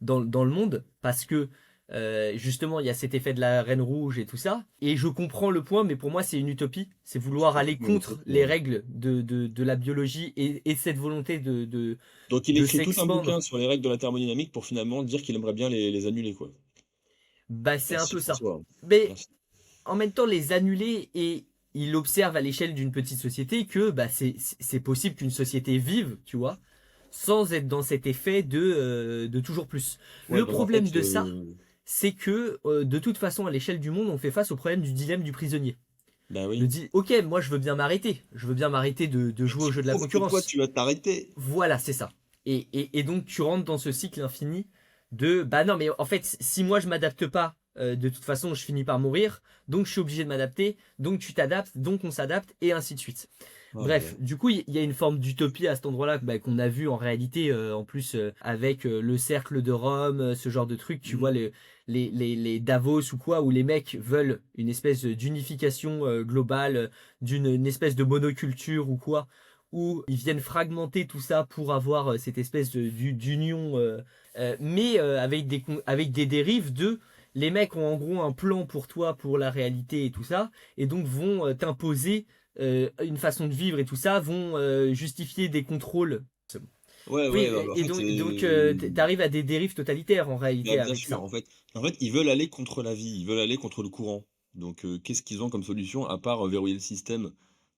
dans le monde parce que justement il y a cet effet de la reine rouge et tout ça. Et je comprends le point, mais pour moi c'est une utopie. C'est c'est vouloir aller complètement une contre utopie, les ouais. règles de la biologie et cette volonté Donc il de écrit tout un s'expandre. bouquin sur les règles de la thermodynamique pour finalement dire qu'il aimerait bien les annuler, quoi. Bah, c'est un Merci peu ça. François. Mais Merci. en même temps, les annuler et il observe à l'échelle d'une petite société que bah, c'est possible qu'une société vive, tu vois, sans être dans cet effet de toujours plus. Ouais, Le donc en fait, problème de ça, c'est que de toute façon, à l'échelle du monde, on fait face au problème du dilemme du prisonnier. bah oui. Ok, moi je veux bien m'arrêter. Je veux bien m'arrêter de Mais jouer au tu jeu de la prouves que toi, concurrence. tu vas t'arrêter. Voilà, c'est ça. Et donc tu rentres dans ce cycle infini de bah non, mais en fait, si moi je m'adapte pas, de toute façon je finis par mourir, donc je suis obligé de m'adapter, donc tu t'adaptes, donc on s'adapte, et ainsi de suite. Oh là là. Bref, du coup, il y a une forme d'utopie à cet endroit-là bah, qu'on a vu en réalité, en plus avec le cercle de Rome, ce genre de truc, tu vois, Mm. les Davos ou quoi, où les mecs veulent une espèce d'unification globale, une espèce de monoculture ou quoi, où ils viennent fragmenter tout ça pour avoir cette espèce d'union, mais avec des dérives de les mecs ont en gros un plan pour toi, pour la réalité et tout ça, et donc vont t'imposer une façon de vivre et tout ça, vont justifier des contrôles. Ouais, Oui, ouais, en et fait, donc t'arrives à des dérives totalitaires en bah, réalité bien avec sûr, ça. en fait, ils veulent aller contre la vie, ils veulent aller contre le courant. Donc, qu'est-ce qu'ils ont comme solution à part verrouiller le système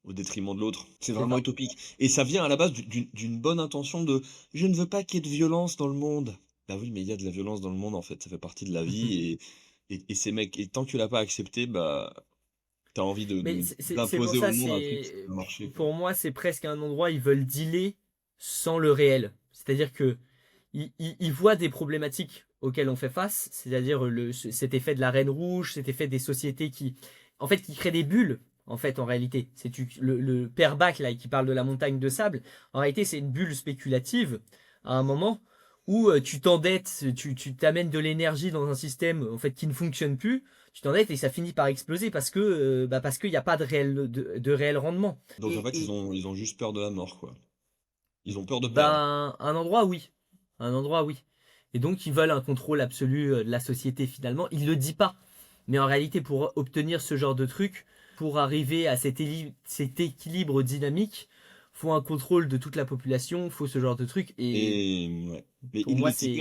au détriment de l'autre? C'est C'est vraiment ça. utopique. Et ça vient à la base d'une bonne intention de je ne veux pas qu'il y ait de violence dans le monde. Bah oui, mais il y a de la violence dans le monde en fait, ça fait partie de la vie et ces mecs, et tant que tu l'as pas accepté, bah t'as envie Mais c'est pour d'imposer au ça, monde un truc qui peut marcher, quoi. pour moi, c'est presque un endroit, ils veulent dealer sans le réel. C'est-à-dire que ils voient des problématiques auxquelles on fait face, c'est-à-dire cet effet de la reine rouge, cet effet des sociétés en fait, qui créent des bulles. En fait, en réalité, le père Bach là qui parle de la montagne de sable. En réalité, c'est une bulle spéculative à un moment où tu t'endettes, tu t'amènes de l'énergie dans un système en fait qui ne fonctionne plus. Tu t'endettes et ça finit par exploser parce qu'il n'y a pas de réel rendement. Donc en Et, fait, et ils ont juste peur de la mort, quoi. Ils ont peur de perdre. ben, un endroit, oui. Un endroit, oui. Et donc, ils veulent un contrôle absolu de la société, finalement. Il le dit pas. Mais en réalité, pour obtenir ce genre de truc, pour arriver à cet équilibre dynamique, faut un contrôle de toute la population, faut ce genre de truc. Et Et ouais. Mais pour moi, c'est...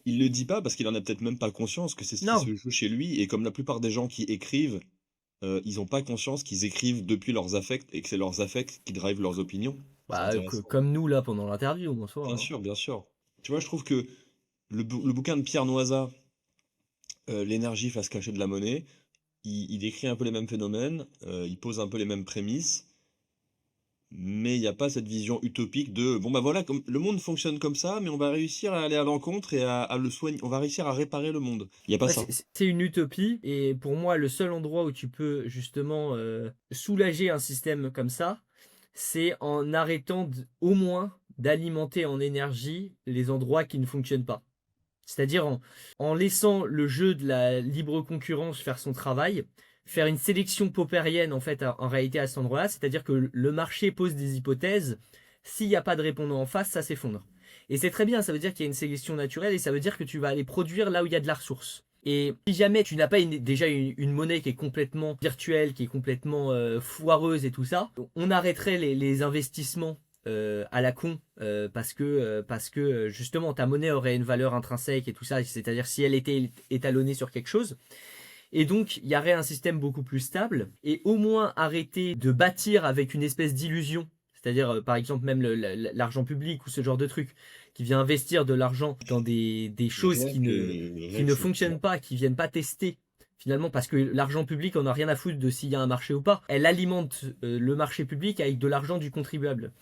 il le dit pas parce qu'il en a peut-être même pas conscience que c'est ce qui Non. se joue chez lui. Et comme la plupart des gens qui écrivent, ils ont pas conscience qu'ils écrivent depuis leurs affects et que c'est leurs affects qui drivent leurs opinions. C'est Bah, intéressant. comme nous, là, pendant l'interview, en soi, Bien hein. sûr, bien sûr. Tu vois, je trouve que le bouquin de Pierre Noisa, L'énergie face cachée de la monnaie, il décrit un peu les mêmes phénomènes, il pose un peu les mêmes prémices. Mais il n'y a pas cette vision utopique de bon bah voilà, comme, le monde fonctionne comme ça, mais on va réussir à aller à l'encontre et à le soigner, on va réussir à réparer le monde. Il n'y a pas Ouais, ça. c'est une utopie, et pour moi, le seul endroit où tu peux justement soulager un système comme ça, c'est en arrêtant au moins d'alimenter en énergie les endroits qui ne fonctionnent pas. C'est-à-dire en laissant le jeu de la libre concurrence faire son travail, faire une sélection poppérienne en fait en réalité à cet endroit-là, c'est-à-dire que le marché pose des hypothèses, s'il n'y a pas de répondant en face, ça s'effondre. Et c'est très bien, ça veut dire qu'il y a une sélection naturelle et ça veut dire que tu vas aller produire là où il y a de la ressource. Et si jamais tu n'as pas déjà une monnaie qui est complètement virtuelle, qui est complètement foireuse et tout ça, on arrêterait les investissements à la con parce que justement ta monnaie aurait une valeur intrinsèque et tout ça, c'est-à-dire si elle était étalonnée sur quelque chose. Et donc, il y aurait un système beaucoup plus stable et au moins arrêter de bâtir avec une espèce d'illusion. C'est-à-dire, par exemple, même l'argent public ou ce genre de truc qui vient investir de l'argent dans des choses qui Rien que ne c'est fonctionnent pas, qui viennent pas tester. Finalement, parce que l'argent public, on n'a rien à foutre de s'il y a un marché ou pas. Elle alimente le marché public avec de l'argent du contribuable.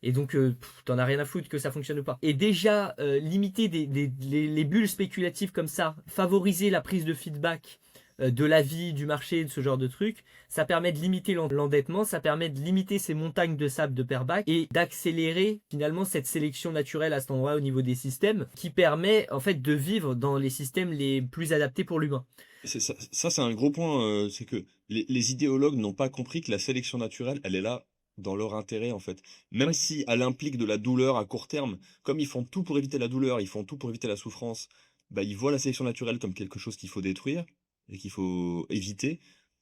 Et donc, t'en as rien à foutre que ça fonctionne ou pas. Et déjà, limiter les bulles spéculatives comme ça, favoriser la prise de feedback de l'avis du marché, de ce genre de trucs, ça permet de limiter l'endettement, ça permet de limiter ces montagnes de sable de pairback et d'accélérer finalement cette sélection naturelle à cet endroit au niveau des systèmes qui permet en fait de vivre dans les systèmes les plus adaptés pour l'humain. Ça, c'est un gros point, c'est que les idéologues n'ont pas compris que la sélection naturelle, elle est là dans leur intérêt, en fait. Même Oui. si elle implique de la douleur à court terme, comme ils font tout pour éviter la douleur, ils font tout pour éviter la souffrance, bah, ils voient la sélection naturelle comme quelque chose qu'il faut détruire et qu'il faut éviter.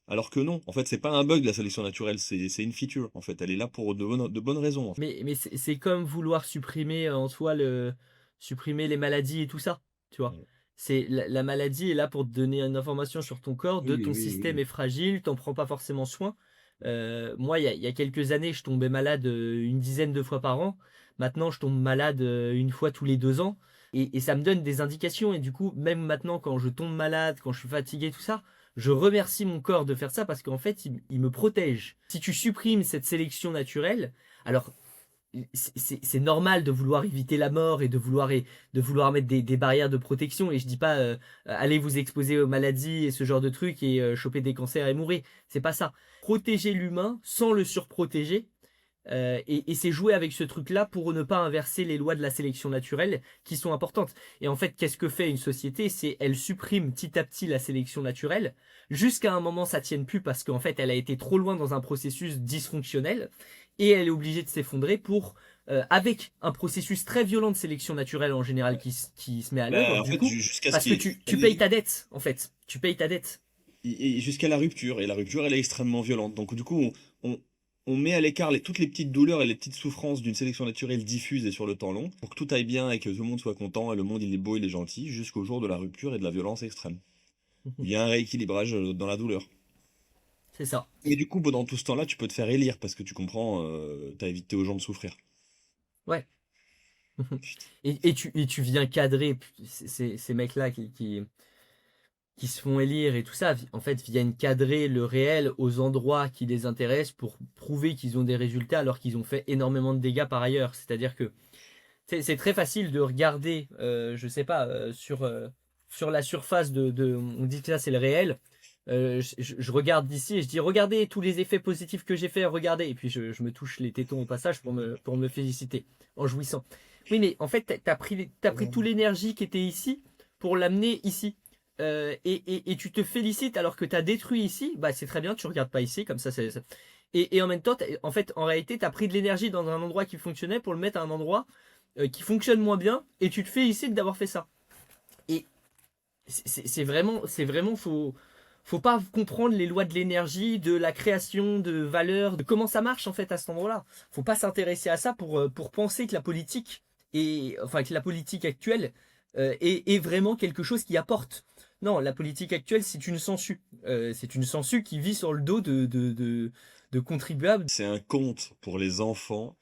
Alors que non, en fait, c'est pas un bug la sélection naturelle, c'est une feature, en fait. Elle est là pour de bonnes raisons, en fait. Mais c'est comme vouloir supprimer en soi supprimer les maladies et tout ça, tu vois. Ouais. C'est la maladie est là pour te donner une information sur ton corps, de Oui, ton oui, système oui. est fragile, t'en prends pas forcément soin. Moi, il y a quelques années, je tombais malade une dizaine de fois par an. Maintenant, je tombe malade une fois tous les 2 ans. Et ça me donne des indications. Et du coup, même maintenant, quand je tombe malade, quand je suis fatigué, tout ça, je remercie mon corps de faire ça parce qu'en fait, il me protège. Si tu supprimes cette sélection naturelle, alors c'est normal de vouloir éviter la mort et de vouloir mettre des barrières de protection. Et je dis pas allez vous exposer aux maladies et ce genre de trucs et choper des cancers et mourir. C'est pas ça. Protéger l'humain sans le surprotéger. Et c'est jouer avec ce truc-là pour ne pas inverser les lois de la sélection naturelle qui sont importantes. Et en fait, qu'est-ce que fait une société? C'est elle supprime petit à petit la sélection naturelle jusqu'à un moment ça tienne plus parce qu'en fait elle a été trop loin dans un processus dysfonctionnel et elle est obligée de s'effondrer pour avec un processus très violent de sélection naturelle en général qui se met à l'œuvre Bah, en du fait, coup jusqu'à ce parce que qu'il tu payes ta dette en fait. Tu payes ta dette. et jusqu'à la rupture. Et la rupture, elle est extrêmement violente. Donc, du coup, on, on met à l'écart toutes les petites douleurs et les petites souffrances d'une sélection naturelle diffuse et sur le temps long, pour que tout aille bien et que tout le monde soit content, et le monde, il est beau, il est gentil, jusqu'au jour de la rupture et de la violence extrême. Il y a un rééquilibrage dans la douleur. C'est ça. Et du coup, pendant tout ce temps-là, tu peux te faire élire, parce que tu comprends, t'as évité aux gens de souffrir. Ouais. Et tu viens cadrer ces mecs-là qui se font élire et tout ça, en fait, viennent cadrer le réel aux endroits qui les intéressent pour prouver qu'ils ont des résultats alors qu'ils ont fait énormément de dégâts par ailleurs. C'est-à-dire que c'est très facile de regarder, je sais pas, sur la surface on dit que ça c'est le réel. Je regarde d'ici et je dis regardez tous les effets positifs que j'ai fait, regardez. Et puis je me touche les tétons au passage pour me féliciter en jouissant. Oui, mais en fait, t'as pris toute l'énergie qui était ici pour l'amener ici. Et tu te félicites alors que t'as détruit ici, bah c'est très bien, tu regardes pas ici, comme ça et en même temps, en fait, en réalité, t'as pris de l'énergie dans un endroit qui fonctionnait pour le mettre à un endroit qui fonctionne moins bien, et tu te félicites d'avoir fait ça. Et c'est vraiment, faut pas comprendre les lois de l'énergie, de la création de valeur, de comment ça marche en fait à cet endroit-là. Faut pas s'intéresser à ça pour penser que la politique enfin que la politique actuelle est vraiment quelque chose qui apporte. Non, la politique actuelle, c'est une sangsue. C'est une sangsue qui vit sur le dos de contribuables. C'est un conte pour les enfants,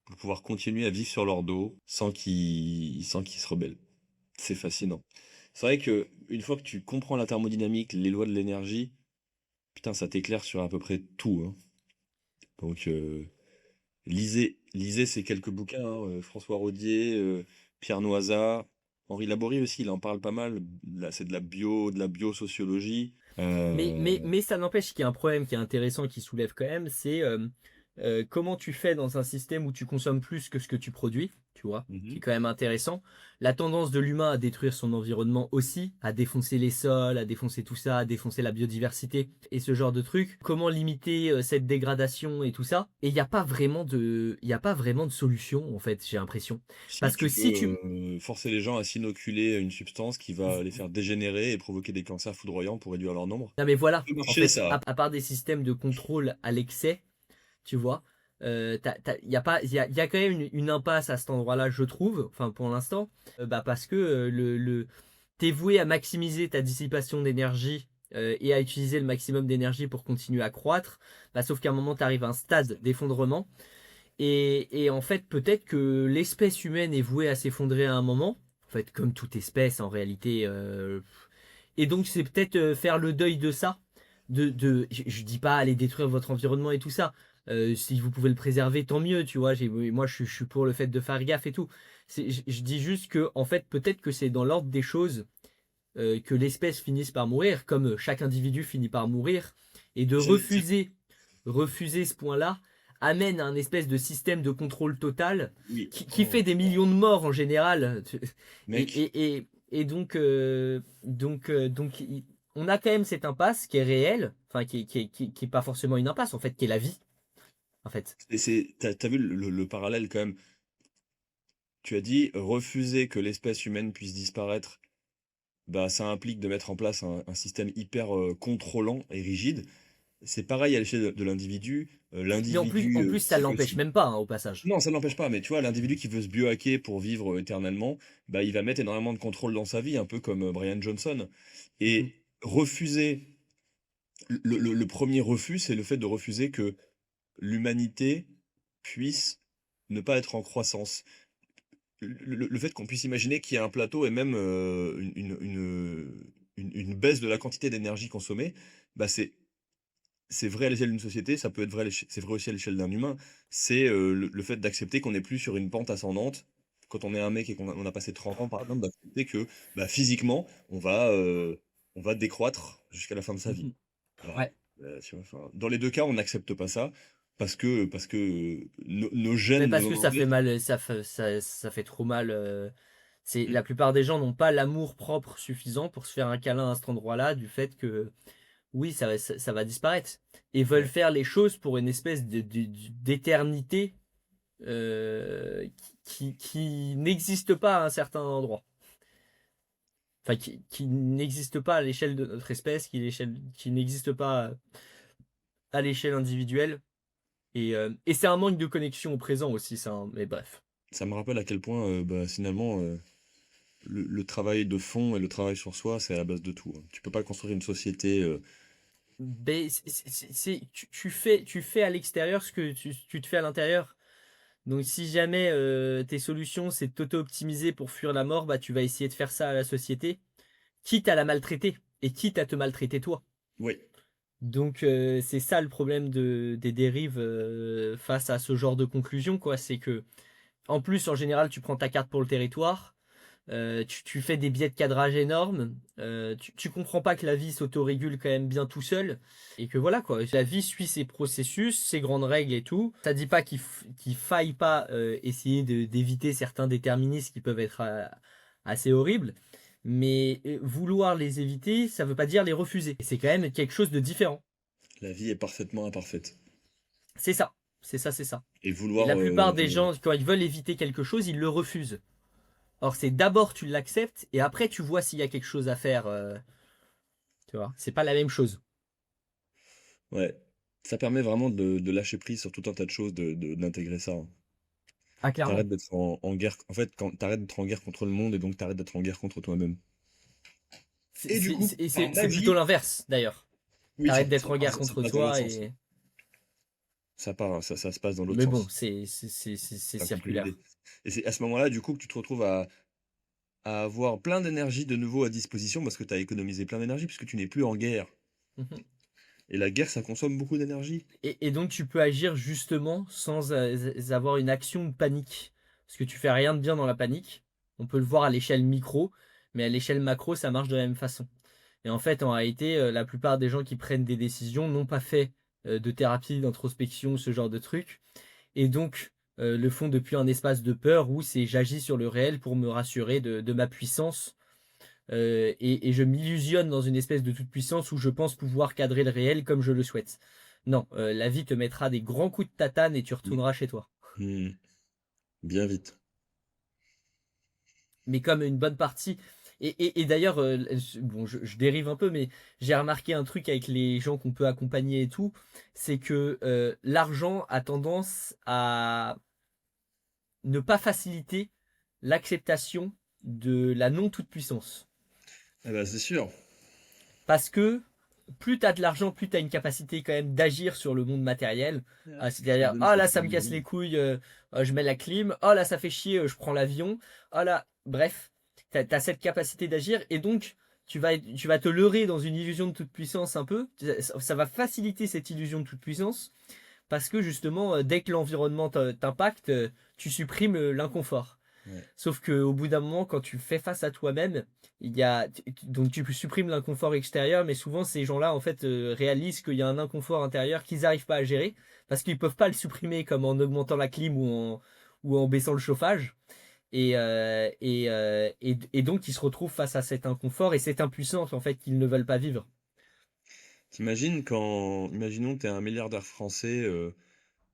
pour pouvoir continuer à vivre sur leur dos sans qu'ils se rebellent. C'est fascinant. C'est vrai que une fois que tu comprends la thermodynamique, les lois de l'énergie, putain, ça t'éclaire sur à peu près tout, hein. Donc, lisez ces quelques bouquins, hein, François Rodier, Pierre Noisa, Henri Laborie aussi, il en parle pas mal. Là, c'est de la biosociologie. Mais ça n'empêche qu'il y a un problème qui est intéressant, qui soulève quand même, c'est comment tu fais dans un système où tu consommes plus que ce que tu produis, tu vois? Qui est Mmh. quand même intéressant. La tendance de l'humain à détruire son environnement aussi, à défoncer les sols, à défoncer tout ça, à défoncer la biodiversité et ce genre de trucs. Comment limiter, cette dégradation et tout ça? Et il y a pas vraiment de solution, en fait, j'ai l'impression. Si, Parce que tu si peux, tu forcer les gens à s'inoculer une substance qui va les faire dégénérer et provoquer des cancers foudroyants pour réduire leur nombre. non mais Ça voilà, peut en marcher fait, ça. à part des systèmes de contrôle à l'excès, tu vois? Il y a pas il y a quand même une impasse à cet endroit-là, je trouve, enfin pour l'instant, bah, parce que, tu voué à maximiser ta dissipation d'énergie, et à utiliser le maximum d'énergie pour continuer à croître. Bah, sauf qu'à un moment, tu arrives à un stade d'effondrement et en fait, peut-être que l'espèce humaine est vouée à s'effondrer à un moment, en fait, comme toute espèce en réalité, et donc c'est peut-être, faire le deuil de ça, je dis pas aller détruire votre environnement et tout ça. Si vous pouvez le préserver, tant mieux, tu vois. Moi, je suis pour le fait de faire gaffe et tout. Je dis juste que, en fait, peut-être que c'est dans l'ordre des choses, que l'espèce finisse par mourir, comme chaque individu finit par mourir, et de C'est refuser ce point-là amène à un espèce de système de contrôle total oui. qui fait Oh, des millions de morts en général. Et, mec, et donc, on a quand même cette impasse qui est réelle, enfin qui est pas forcément une impasse en fait, qui est la vie en fait. tu vu le parallèle quand même? Tu as dit: «Refuser que l'espèce humaine puisse disparaître», bah, ça implique de mettre en place un système hyper, contrôlant et rigide. C'est pareil à l'échelle de l'individu. Mais L'individu, en plus, ça qui veut l'empêche se même pas hein, au passage. non, ça ne l'empêche pas, mais tu vois, l'individu qui veut se biohacker pour vivre, éternellement, bah, il va mettre énormément de contrôle dans sa vie, un peu comme, Brian Johnson Mm. et refuser le 1er refus, c'est le fait de refuser que l'humanité puisse ne pas être en croissance. Le fait qu'on puisse imaginer qu'il y a un plateau et même, une baisse de la quantité d'énergie consommée, bah, c'est vrai à l'échelle d'une société, ça peut être vrai c'est vrai aussi à l'échelle d'un humain. C'est, le fait d'accepter qu'on n'est plus sur une pente ascendante. Quand on est un mec et qu'on a passé 30 ans, par exemple, d'accepter que, bah, physiquement, on va décroître jusqu'à la fin de sa vie. Mhm. Voilà. Ouais. Tu vois? Enfin, dans les 2 cas, on n'accepte pas ça parce que, nos Mais gènes ne parce vont que pas ça ouvrir. fait mal, ça fait trop mal. C'est Mmh. la plupart des gens n'ont pas l'amour propre suffisant pour se faire un câlin à cet endroit-là, du fait que oui, ça va disparaître. Et veulent Ouais. faire les choses pour une espèce d'éternité qui n'existe pas à un certain endroit. Enfin, qui n'existe pas à l'échelle de notre espèce, qui n'existe pas à l'échelle individuelle. Et c'est un manque de connexion au présent aussi, ça, hein, mais bref. Ça me rappelle à quel point, bah, finalement, le travail de fond et le travail sur soi, c'est à la base de tout, hein. Tu peux pas construire une société, Mais tu fais à l'extérieur ce que tu te fais à l'intérieur. Donc si jamais tes solutions c'est de t'auto-optimiser pour fuir la mort, bah tu vas essayer de faire ça à la société, quitte à la maltraiter et quitte à te maltraiter toi. oui. Donc c'est ça le problème des dérives face à ce genre de conclusion, quoi. C'est que en plus en général tu prends ta carte pour le territoire. Tu fais des biais de cadrage énormes, tu comprends pas que la vie s'autorégule quand même bien tout seul, et que voilà quoi, la vie suit ses processus, ses grandes règles et tout. Ça dit pas qu'il faille pas essayer d'éviter certains déterminismes qui peuvent être assez horribles, mais vouloir les éviter, ça veut pas dire les refuser. Et c'est quand même quelque chose de différent. La vie est parfaitement imparfaite C'est ça, c'est ça, c'est ça. et Et vouloir, la plupart des gens, quand ils veulent éviter quelque chose, ils le refusent. Or, c'est d'abord tu l'acceptes et après tu vois s'il y a quelque chose à faire. Tu vois, c'est pas la même chose. ouais, ça permet vraiment de lâcher prise sur tout un tas de choses, d'intégrer ça, hein. Ah, Tu clairement. d'être en guerre en fait, quand tu arrêtes d'être en guerre contre le monde et donc tu arrêtes d'être en guerre contre toi-même. Et du coup, par C'est plutôt magie, l'inverse, d'ailleurs. oui, T'arrêtes d'être en guerre ça contre passe dans l'autre toi sens. et. Ça se passe dans l'autre Mais bon, sens. c'est C'est un petit peu l'idée. circulaire. Et c'est à ce moment-là, du coup, que tu te retrouves à avoir plein d'énergie de nouveau à disposition parce que tu as économisé plein d'énergie puisque tu n'es plus en guerre. Mhm. Et la guerre, ça consomme beaucoup d'énergie. Et donc tu peux agir justement sans avoir une action de panique. Parce que tu fais rien de bien dans la panique. On peut le voir à l'échelle micro, mais à l'échelle macro, ça marche de la même façon. Et en fait, en réalité, la plupart des gens qui prennent des décisions n'ont pas fait de thérapie, d'introspection, ce genre de trucs. Et donc, le font depuis un espace de peur où c'est j'agis sur le réel pour me rassurer de ma puissance. Et je m'illusionne dans une espèce de toute-puissance où je pense pouvoir cadrer le réel comme je le souhaite. Non, la vie te mettra des grands coups de tatane et tu Mm. retourneras chez toi. Mm. Bien vite. Mais comme une bonne partie. Et d'ailleurs, bon, je dérive un peu, mais j'ai remarqué un truc avec les gens qu'on peut accompagner et tout, c'est que l'argent a tendance à ne pas faciliter l'acceptation de la non-toute-puissance. Ah bah, c'est sûr. Parce que plus tu as de l'argent, plus tu as une capacité quand même d'agir sur le monde matériel. Ah, ça C'est-à-dire, donne ah là, cette ça me casse illusion. les couilles, je mets la clim. Oh là, ça fait chier, je prends l'avion. Oh là, bref, tu as cette capacité d'agir et donc tu vas te leurrer dans une illusion de toute puissance un peu. Ça va faciliter cette illusion de toute puissance parce que justement, dès que l'environnement t'impacte, tu supprimes l'inconfort. Ouais. Sauf qu'au bout d'un moment, quand tu fais face à toi-même, donc tu supprimes l'inconfort extérieur, mais souvent ces gens-là en fait réalisent qu'il y a un inconfort intérieur qu'ils n'arrivent pas à gérer parce qu'ils peuvent pas le supprimer comme en augmentant la clim ou en baissant le chauffage. Et donc ils se retrouvent face à cet inconfort et cette impuissance en fait qu'ils ne veulent pas vivre. T'imagines quand, imaginons que t'es un milliardaire français,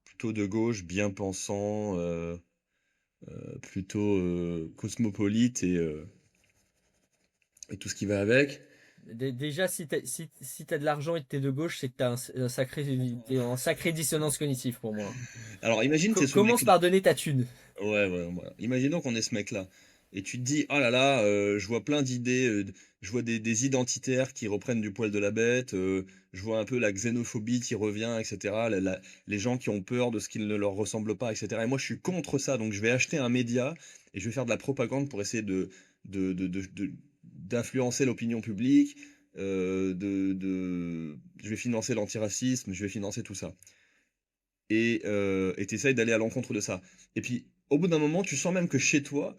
plutôt de gauche, bien pensant, plutôt cosmopolite et tout ce qui va avec. Déjà, si t'as de l'argent et que t'es de gauche, c'est que t'es en sacrée dissonance cognitive pour moi. Alors imagine t'es ce Commence mec-là. par donner ta thune. Ouais, ouais, voilà. Imaginons qu'on est ce mec-là. Et tu te dis, oh là là, je vois plein d'idées, je vois des identitaires qui reprennent du poil de la bête, je vois un peu la xénophobie qui revient, etc. Les gens qui ont peur de ce qui ne leur ressemble pas, etc. Et moi, je suis contre ça, donc je vais acheter un média et je vais faire de la propagande pour essayer d'influencer l'opinion publique, je vais financer l'antiracisme, je vais financer tout ça et tu d'aller à l'encontre de ça. Et puis, au bout d'un moment, tu sens même que chez toi,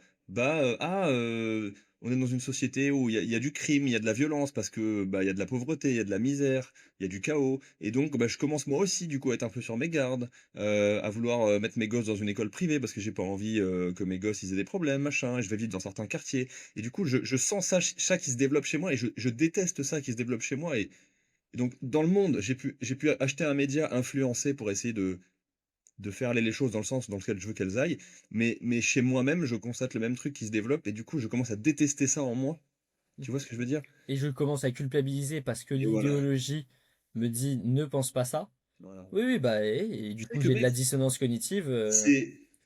on est dans une société où il y a du crime, il y a de la violence, parce que bah, il y a de la pauvreté, il y a de la misère, il y a du chaos. Et donc, bah, je commence moi aussi, du coup, à être un peu sur mes gardes, à vouloir mettre mes gosses dans une école privée, parce que j'ai pas envie que mes gosses ils aient des problèmes, machin, et je vais vivre dans certains quartiers. Et du coup, je sens ça qui se développe chez moi, et je déteste ça qui se développe chez moi. Et donc, dans le monde, j'ai pu acheter un média influencé pour essayer de faire aller les choses dans le sens dans lequel je veux qu'elles aillent, mais chez moi-même, je constate le même truc qui se développe et du coup, je commence à détester ça en moi. Tu vois ce que je veux dire? Et je commence à culpabiliser parce que Et voilà. l'idéologie me dit ne pense pas ça. Voilà. Oui, oui, bah, et du Tu sais coup, que j'ai de la mec, dissonance cognitive.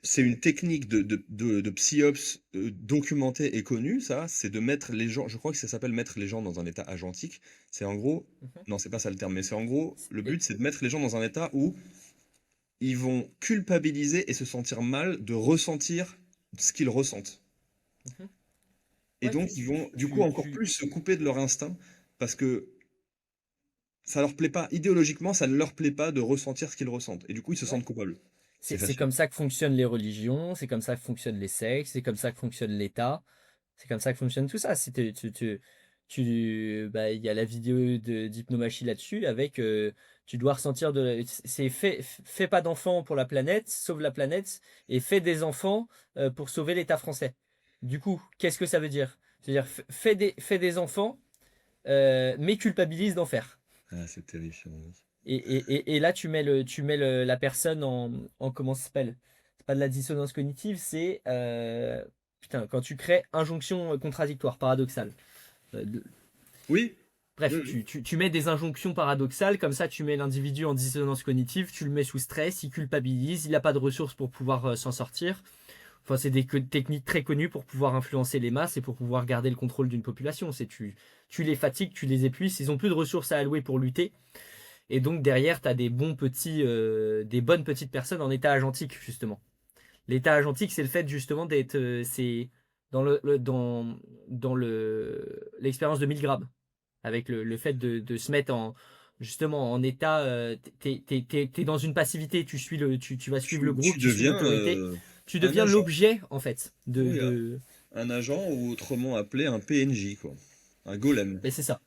c'est une technique de psyops documentée et connue, ça, c'est de mettre les gens, je crois que ça s'appelle mettre les gens dans un état agentique. C'est en gros, Mhm. non, c'est pas ça le terme, mais c'est en gros, le Et- but, c'est de mettre les gens dans un état où ils vont culpabiliser et se sentir mal de ressentir ce qu'ils ressentent. mhm. Et Ouais, donc, ils vont du coup encore plus se couper de leur instinct parce que ça leur plaît pas, idéologiquement, ça ne leur plaît pas de ressentir ce qu'ils ressentent. Et du coup, ils se ouais. sentent coupables. C'est C'est facile. comme ça que fonctionnent les religions, c'est comme ça que fonctionnent les sectes, c'est comme ça que fonctionne l'État, c'est comme ça que fonctionne tout ça. Bah, il y a la vidéo d'Hypnomachie là-dessus avec tu dois ressentir c'est fais pas d'enfants pour la planète, sauve la planète et fais des enfants pour sauver l'État français. Du coup, qu'est-ce que ça veut dire? C'est-à-dire fais des enfants mais culpabilise d'en faire. Ah, c'est terrifiant. Oui. Et là, tu mets la personne en comment ça s'appelle? C'est pas de la dissonance cognitive, c'est putain, quand tu crées injonction contradictoire, paradoxale. Euh, Oui, oui, Bref, oui. tu mets des injonctions paradoxales, comme ça tu mets l'individu en dissonance cognitive, tu le mets sous stress, il culpabilise, il n'a pas de ressources pour pouvoir s'en sortir. Enfin, c'est des techniques très connues pour pouvoir influencer les masses et pour pouvoir garder le contrôle d'une population. Tu les fatigues, tu les épuises, ils ont plus de ressources à allouer pour lutter. Et donc derrière, tu as des bonnes petites personnes en état agentique, justement. L'état agentique, c'est le fait justement d'être, c'est dans l'expérience de Milgram, avec le fait de se mettre justement en état, t'es dans une passivité, tu vas suivre le groupe, Tu tu suis deviens l'autorité, tu un deviens agent. l'objet en fait Oui, un agent ou autrement appelé un PNJ, quoi. Un golem. mais c'est ça,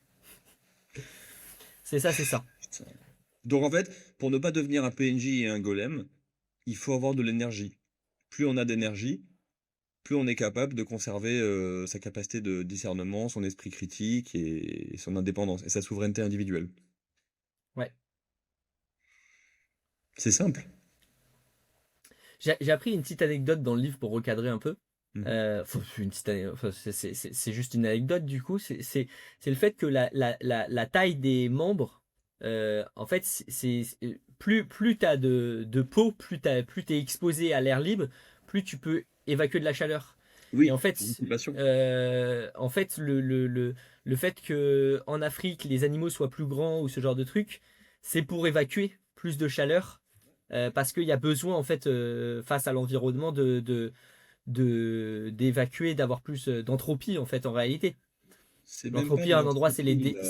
c'est ça, c'est ça. Putain. Donc en fait, pour ne pas devenir un PNJ et un golem, il faut avoir de l'énergie. Plus on a d'énergie, plus on est capable de conserver, sa capacité de discernement, son esprit critique et son indépendance et sa souveraineté individuelle. Ouais. C'est simple. J'ai appris une petite anecdote dans le livre pour recadrer un peu. Mmh. Enfin, une petite enfin, c'est juste une anecdote du coup. C'est le fait que la taille des membres, en fait, plus tu as de peau, plus tu es exposé à l'air libre, plus tu peux évacuer de la chaleur. Et Oui, anticipation. en fait le fait que en Afrique, les animaux soient plus grands ou ce genre de truc, c'est pour évacuer plus de chaleur parce qu'il y a besoin en fait face à l'environnement d'évacuer, d'avoir plus d'entropie en fait en réalité. C'est même pas L'entropie de à un endroit, l'entropie là,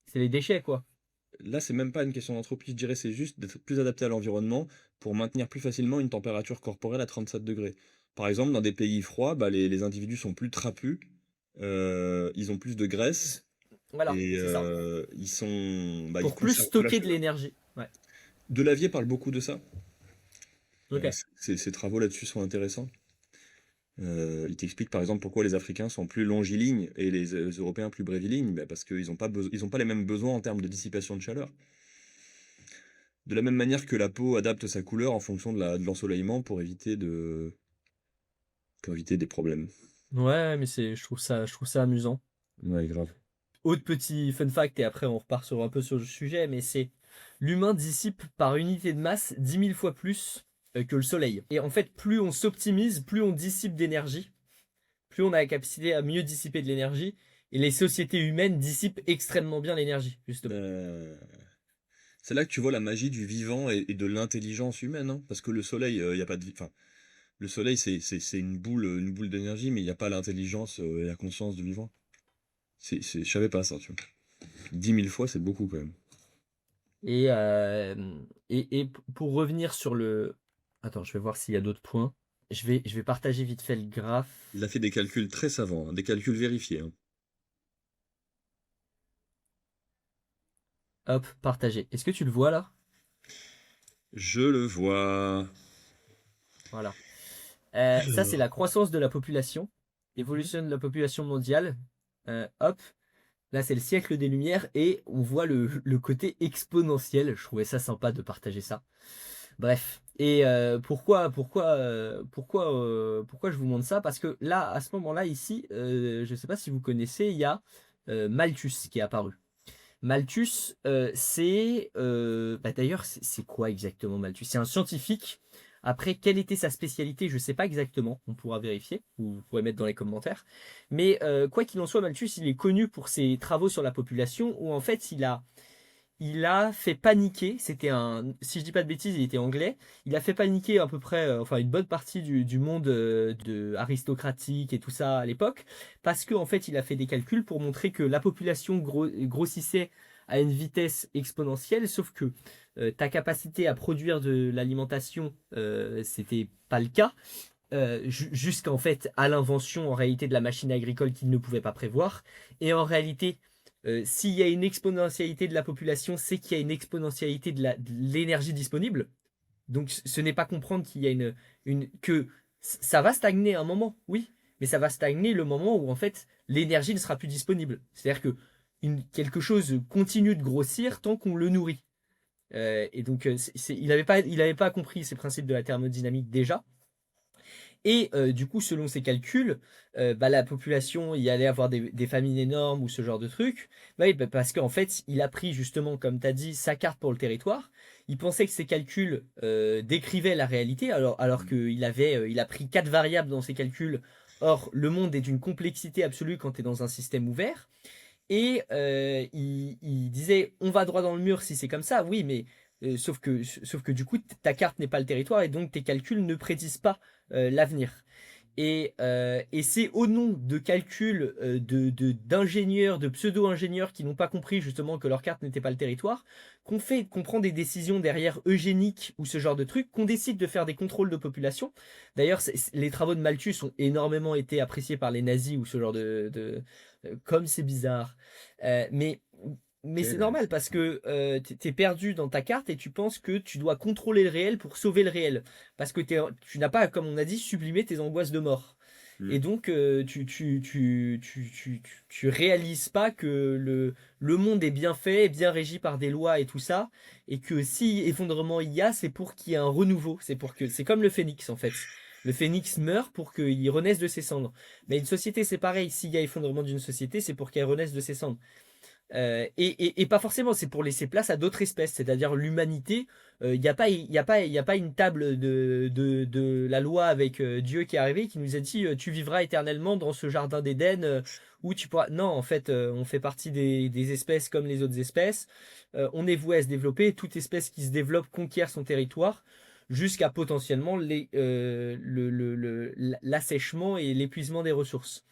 c'est les déchets quoi. là, c'est même pas une question d'entropie, je dirais, c'est juste d'être plus adapté à l'environnement pour maintenir plus facilement une température corporelle à 37 degrés. Par exemple, dans des pays froids, bah, les individus sont plus trapus, ils ont plus de graisse Voilà, et c'est ça. ils Pour plus conservent de la stocker de chaleur. l'énergie. Ouais. Delavier parle beaucoup de ça. Ok. Ses travaux là-dessus sont intéressants. Il t'explique par exemple pourquoi les Africains sont plus longilignes et les Européens plus brévilignes, bah, parce qu'ils ont pas les mêmes besoins en termes de dissipation de chaleur. De la même manière que la peau adapte sa couleur en fonction de l'ensoleillement pour éviter des problèmes. Ouais, mais je trouve ça amusant. Ouais, grave. Autre petit fun fact, et après on repart sur un peu sur le sujet, mais c'est l'humain dissipe par unité de masse 10 000 fois plus que le Soleil. Et en fait, plus on s'optimise, plus on dissipe d'énergie, plus on a la capacité à mieux dissiper de l'énergie. Et les sociétés humaines dissipent extrêmement bien l'énergie, justement. Euh, C'est là que tu vois la magie du vivant et de l'intelligence humaine, hein, parce que le soleil, il y a pas de vie. Enfin, le soleil, c'est une boule d'énergie, mais il n'y a pas l'intelligence et la conscience du vivant. Je savais pas ça, tu vois. 10 000 fois, c'est beaucoup quand même. Et, euh, et pour revenir sur le... Attends, je vais voir s'il y a d'autres points. Je vais partager vite fait le Il a graphe. fait des calculs très savants, hein, des calculs vérifiés, hein. Hop, partager. Est-ce que tu le vois là? Je le vois. Voilà. Ça, c'est la Alors. croissance de la population, Mhm. évolution de la population mondiale. Hop, là, c'est le siècle des Lumières et on voit le côté exponentiel. Je trouvais ça sympa de partager ça. Bref. Et pourquoi je vous montre ça? Parce que là, à ce moment-là, ici, je ne sais pas si vous connaissez, il y a Malthus qui est apparu. Malthus, d'ailleurs, c'est quoi exactement Malthus? C'est un scientifique. Après, quelle était sa spécialité? Je ne sais pas exactement. On pourra vérifier. Ou vous pourrez mettre dans les commentaires. Mais quoi qu'il en soit, Malthus, il est connu pour ses travaux sur la population où en fait, il a fait paniquer, c'était un, si je dis pas de bêtises, il était anglais, il a fait paniquer à peu près, enfin une bonne partie du monde aristocratique et tout ça à l'époque, parce qu'en fait il a fait des calculs pour montrer que la population grossissait à une vitesse exponentielle, sauf que ta capacité à produire de l'alimentation, c'était pas le cas, jusqu'en fait à l'invention en réalité de la machine agricole qu'il ne pouvait pas prévoir, et en réalité s'il y a une exponentialité de la population, c'est qu'il y a une exponentialité de l'énergie disponible. Donc ce n'est pas comprendre qu'il y a que ça va stagner à un moment, oui, mais ça va stagner le moment où en fait l'énergie ne sera plus disponible. C'est-à-dire que quelque chose continue de grossir tant qu'on le nourrit. Et donc il avait pas compris ces principes de la thermodynamique déjà. Et du coup, selon ses calculs, bah, la population, il y allait avoir des famines énormes ou ce genre de trucs. Bah oui, bah, parce qu'en fait, il a pris justement, comme tu as dit, sa carte pour le territoire. Il pensait que ses calculs décrivaient la réalité, alors qu'il il a pris 4 variables dans ses calculs. Or, le monde est d'une complexité absolue quand tu es dans un système ouvert. Et il disait, on va droit dans le mur si c'est comme ça, oui, mais sauf que du coup, ta carte n'est pas le territoire et donc tes calculs ne prédisent pas l'avenir. Et c'est au nom de calculs d'ingénieurs, de pseudo-ingénieurs qui n'ont pas compris justement que leur carte n'était pas le territoire, qu'on prend des décisions derrière eugéniques ou ce genre de trucs, qu'on décide de faire des contrôles de population. D'ailleurs, les travaux de Malthus ont énormément été appréciés par les nazis ou ce genre comme c'est bizarre. Mais Mais c'est Ok. normal parce que t'es perdu dans ta carte et tu penses que tu dois contrôler le réel pour sauver le réel. Parce que tu n'as pas, comme on a dit, sublimé tes angoisses de mort. Et Hmm. donc, tu réalises pas que le monde est bien fait, est bien régi par des lois et tout ça. Et que si effondrement il y a, c'est pour qu'il y ait un renouveau. C'est comme le phénix en fait. Le phénix meurt pour qu'il renaisse de ses cendres. Mais une société, c'est pareil. S'il y a effondrement d'une société, c'est pour qu'elle renaisse de ses cendres. Et pas forcément, c'est pour laisser place à d'autres espèces, c'est-à-dire l'humanité. Il n'y a pas, il y a pas, il y a pas une table de la loi avec Dieu qui est arrivé qui nous a dit tu vivras éternellement dans ce jardin d'Éden où tu pourras. Non, en fait, on fait partie des espèces comme les autres espèces. On est voué à se développer. Toute espèce qui se développe conquiert son territoire jusqu'à potentiellement l'assèchement et l'épuisement des ressources.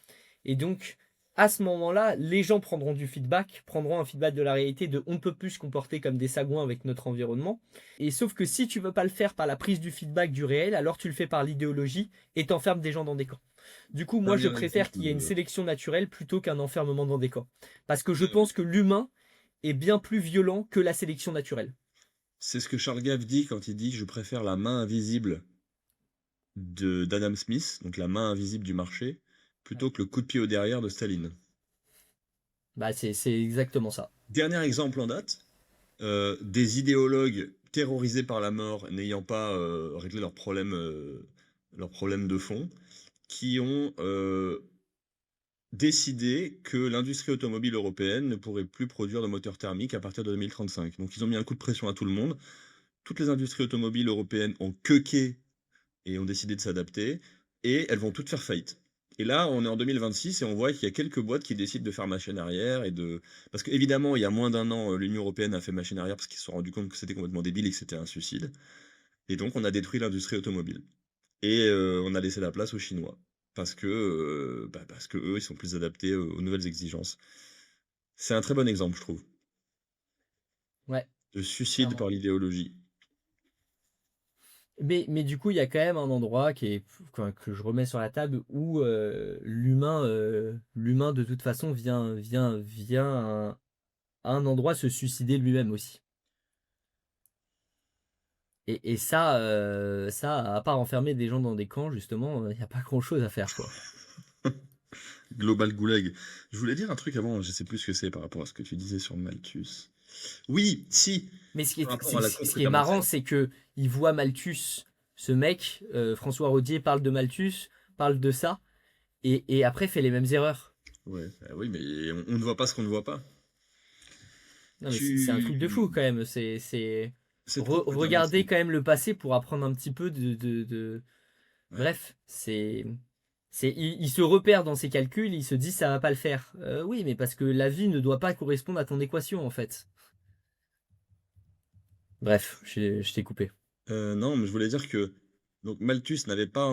Et donc, à ce moment-là, les gens prendront du feedback, prendront un feedback de la réalité de on ne peut plus se comporter comme des sagouins avec notre environnement. Et sauf que si tu veux pas le faire par la prise du feedback du réel, alors tu le fais par l'idéologie et t'enfermes des gens dans des camps. Du coup, moi, je Dernier préfère exemple. qu'il y ait une sélection naturelle plutôt qu'un enfermement dans des camps. Parce que je Ouais, ouais. pense que l'humain est bien plus violent que la sélection naturelle. C'est ce que Charles Gave dit quand il dit je préfère la main invisible de d'Adam Smith, donc la main invisible du marché, plutôt que le coup de pied au derrière de Staline. Bah, c'est exactement ça. Dernier exemple en date, des idéologues terrorisés par la mort, n'ayant pas réglé leurs problèmes de fond, qui ont décidé que l'industrie automobile européenne ne pourrait plus produire de moteurs thermiques à partir de 2035. Donc ils ont mis un coup de pression à tout le monde. Toutes les industries automobiles européennes ont queuqué et ont décidé de s'adapter, et elles vont toutes faire faillite. Et là, on est en 2026 et on voit qu'il y a quelques boîtes qui décident de faire machine arrière et de... Parce qu'évidemment, il y a moins d'un an, l'Union européenne a fait machine arrière parce qu'ils se sont rendus compte que c'était complètement débile et que c'était un suicide. Et donc, on a détruit l'industrie automobile. Et on a laissé la place aux Chinois. Parce que eux, ils sont plus adaptés aux nouvelles exigences. C'est un très bon exemple, je trouve, Ouais, de suicide clairement. par l'idéologie. Mais du coup, il y a quand même un endroit que je remets sur la table où l'humain de toute façon vient à un endroit se suicider lui-même aussi. Et ça, à part enfermer des gens dans des camps, justement, il n'y a pas grand-chose à faire, quoi. Global Goulag. Je voulais dire un truc avant, je sais plus ce que c'est par rapport à ce que tu disais sur Malthus. Oui, si, Mais par rapport à la courbe ce que qui tu est as marrant, montrée. c'est que il voit Malthus, ce mec, François Rodier parle de Malthus, parle de ça, et après fait les mêmes erreurs. Ouais, bah oui, mais on ne voit pas ce qu'on ne voit pas. Non, mais c'est un truc de fou Tu... quand même. Cette courbe que tu as Regarder montrée. quand même le passé pour apprendre un petit peu Ouais. Bref, il se repère dans ses calculs, il se dit ça va pas le faire. Oui, mais parce que la vie ne doit pas correspondre à ton équation en fait. Bref, je t'ai coupé. Non, mais je voulais dire que donc Malthus n'avait pas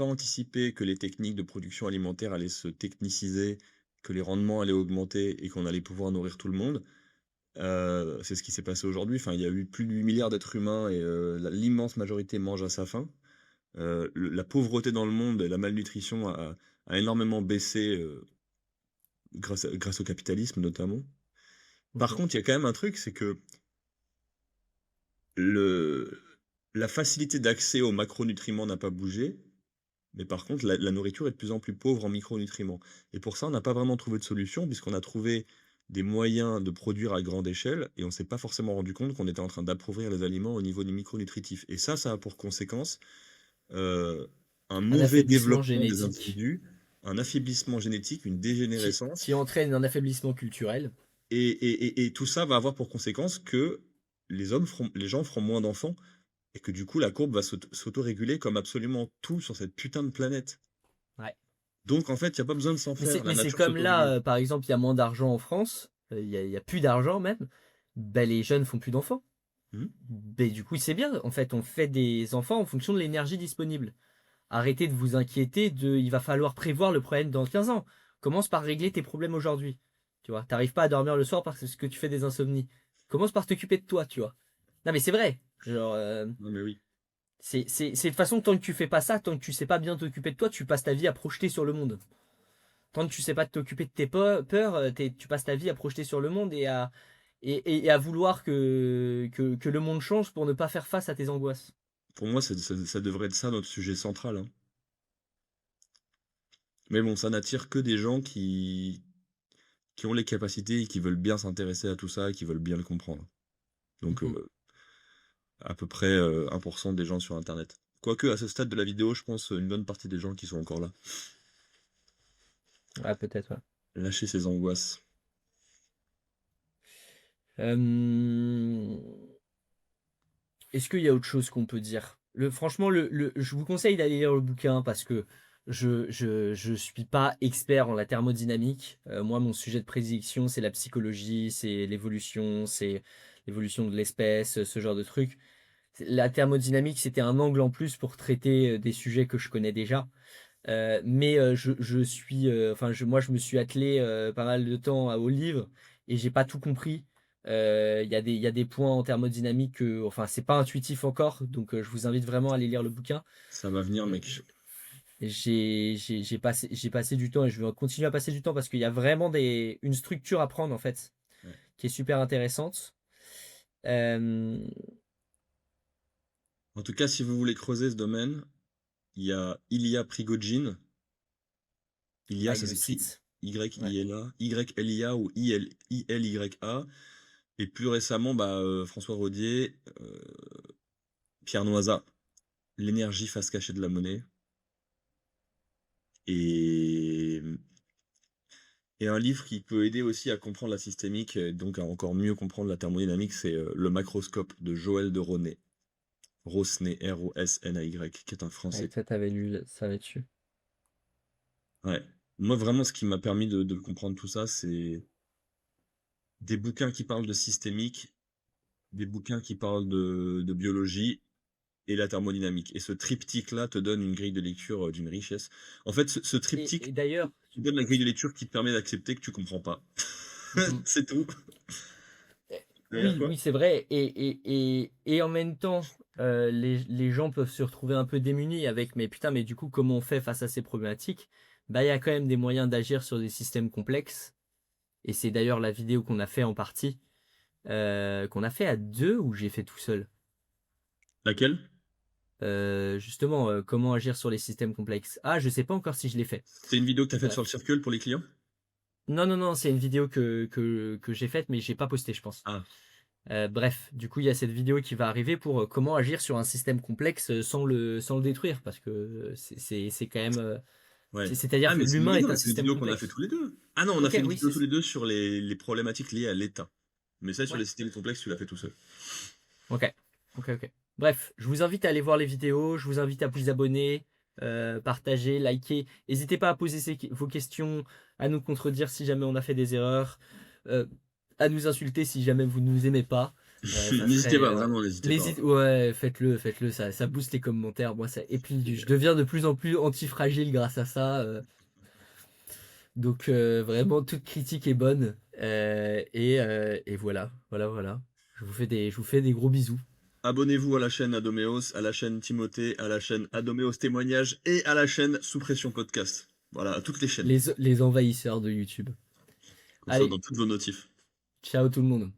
anticipé que les techniques de production alimentaire allaient se techniciser, que les rendements allaient augmenter et qu'on allait pouvoir nourrir tout le monde. C'est ce qui s'est passé aujourd'hui. Enfin, il y a eu plus de 8 milliards d'êtres humains et l'immense majorité mange à sa faim. La pauvreté dans le monde et la malnutrition a énormément baissé grâce au capitalisme notamment. Par Mhm. contre, il y a quand même un truc, c'est que le, la facilité d'accès aux macronutriments n'a pas bougé, mais par contre, la nourriture est de plus en plus pauvre en micronutriments. Et pour ça, on n'a pas vraiment trouvé de solution, puisqu'on a trouvé des moyens de produire à grande échelle, et on ne s'est pas forcément rendu compte qu'on était en train d'appauvrir les aliments au niveau du micronutritif. Et ça a pour conséquence euh, un Un mauvais affaiblissement développement des génétique individus, un affaiblissement génétique, une dégénérescence, qui entraîne un affaiblissement culturel. et tout ça va avoir pour conséquence que les gens feront moins d'enfants, et que du coup la courbe va s'autoréguler comme absolument tout sur cette putain de planète. Ouais. Donc en fait, il n'y a pas besoin de s'en faire, la Mais c'est nature comme là, s'autorégule. par exemple, il y a moins d'argent en France, il y a plus d'argent même. Ben, les jeunes font plus d'enfants. Hmm. Ben, du coup, c'est bien. En fait, on fait des enfants en fonction de l'énergie disponible. Arrêtez de vous inquiéter il va falloir prévoir le problème dans 15 ans. Commence par régler tes problèmes aujourd'hui. Tu vois, t'arrives pas à dormir le soir parce que tu fais des insomnies. Commence par t'occuper de toi, tu vois. Non, mais c'est vrai. Genre, Non mais oui. c'est de façon, tant que tu fais pas ça, tant que tu sais pas bien t'occuper de toi, tu passes ta vie à projeter sur le monde. Tant que tu sais pas t'occuper de tes peurs, tu passes ta vie à projeter sur le monde et à vouloir que le monde change pour ne pas faire face à tes angoisses. Pour moi, ça devrait être ça notre sujet central, hein. Mais bon, ça n'attire que des gens qui ont les capacités et qui veulent bien s'intéresser à tout ça et qui veulent bien le comprendre. Donc, Mhm. à peu près 1% des gens sur Internet. Quoique, à ce stade de la vidéo, je pense une bonne partie des gens qui sont encore là. Ouais, peut-être, ouais. Lâcher ses angoisses. Euh, Est-ce qu'il y a autre chose qu'on peut dire? Franchement, je vous conseille d'aller lire le bouquin parce que je suis pas expert en la thermodynamique. Moi, mon sujet de prédilection, c'est la psychologie, c'est l'évolution de l'espèce, ce genre de trucs. La thermodynamique, c'était un angle en plus pour traiter des sujets que je connais déjà. Mais je suis, enfin, moi, je me suis attelé pas mal de temps au livre et j'ai pas tout compris. Il y a des points en thermodynamique que, enfin, c'est pas intuitif encore, donc je vous invite vraiment à aller lire le bouquin. Ça va venir, Euh, mec. j'ai passé du temps et je vais continuer à passer du temps parce qu'il y a vraiment une structure à prendre en fait, Ouais. qui est super intéressante. Euh, En tout cas, si vous voulez creuser ce domaine, il y a Ilya Prigogine. Ilya, ça le s'écrit site. Ouais. Y-I-L-A, Y-L-I-A ou I-L-Y-A. Et plus récemment, François Rodier, Pierre Noisa, l'énergie face cachée de la monnaie. Et, et un livre qui peut aider aussi à comprendre la systémique, et donc à encore mieux comprendre la thermodynamique, c'est Le Macroscope de Joël de Rosnay. Rosnay, R-O-S-N-A-Y, qui est un Ouais, Français. toi, t'avais lu ça là-dessus. Ouais. Moi, vraiment, ce qui m'a permis de comprendre tout ça, c'est des bouquins qui parlent de systémique, des bouquins qui parlent de biologie et la thermodynamique. Et ce triptyque-là te donne une grille de lecture d'une richesse. En fait, ce triptyque Et d'ailleurs, te donne la grille de lecture qui te permet d'accepter que tu comprends pas. C'est tout. D'ailleurs, oui, quoi? oui, c'est vrai. Et en même temps, les gens peuvent se retrouver un peu démunis avec, mais putain, mais du coup, comment on fait face à ces problématiques? Bah, il y a quand même des moyens d'agir sur des systèmes complexes. Et c'est d'ailleurs la vidéo qu'on a fait en partie, qu'on a fait à deux ou j'ai fait tout seul. Laquelle? Justement, comment agir sur les systèmes complexes. Ah, je sais pas encore si je l'ai fait. C'est une vidéo que tu as faite sur le Bref. circle pour les clients? Non, non, non, c'est une vidéo que j'ai faite, mais j'ai pas posté, je pense. Ah, Bref, du coup, il y a cette vidéo qui va arriver pour comment agir sur un système complexe sans le détruire, parce que c'est quand même. ouais. C'est-à-dire Ah, que mais l'humain est un c'est une système vidéo qu'on a fait complexe. tous les deux. Ah non, on a Ok, fait une oui, vidéo c'est tous ça. les deux sur les problématiques liées à l'État. Mais ça, sur Ouais. les systèmes complexes, tu l'as fait tout seul. Ok, ok, ok. Bref, je vous invite à aller voir les vidéos, je vous invite à vous abonner, partager, liker. N'hésitez pas à poser vos questions, à nous contredire si jamais on a fait des erreurs, euh, à nous insulter si jamais vous ne nous aimez pas. Ça N'hésitez serait. pas, vraiment, n'hésitez pas. Ouais, faites-le, ça booste les commentaires. Moi, ça. Et puis, je deviens de plus en plus anti-fragile grâce à ça. Donc, vraiment, toute critique est bonne. Et voilà, voilà, voilà. Je vous fais des gros bisous. Abonnez-vous à la chaîne Adoméos, à la chaîne Timothée, à la chaîne Adoméos Témoignages et à la chaîne Sous Pression Podcast. Voilà, à toutes les chaînes. Les envahisseurs de YouTube. Comme ça, dans Allez, toutes vos notifs. ciao tout le monde.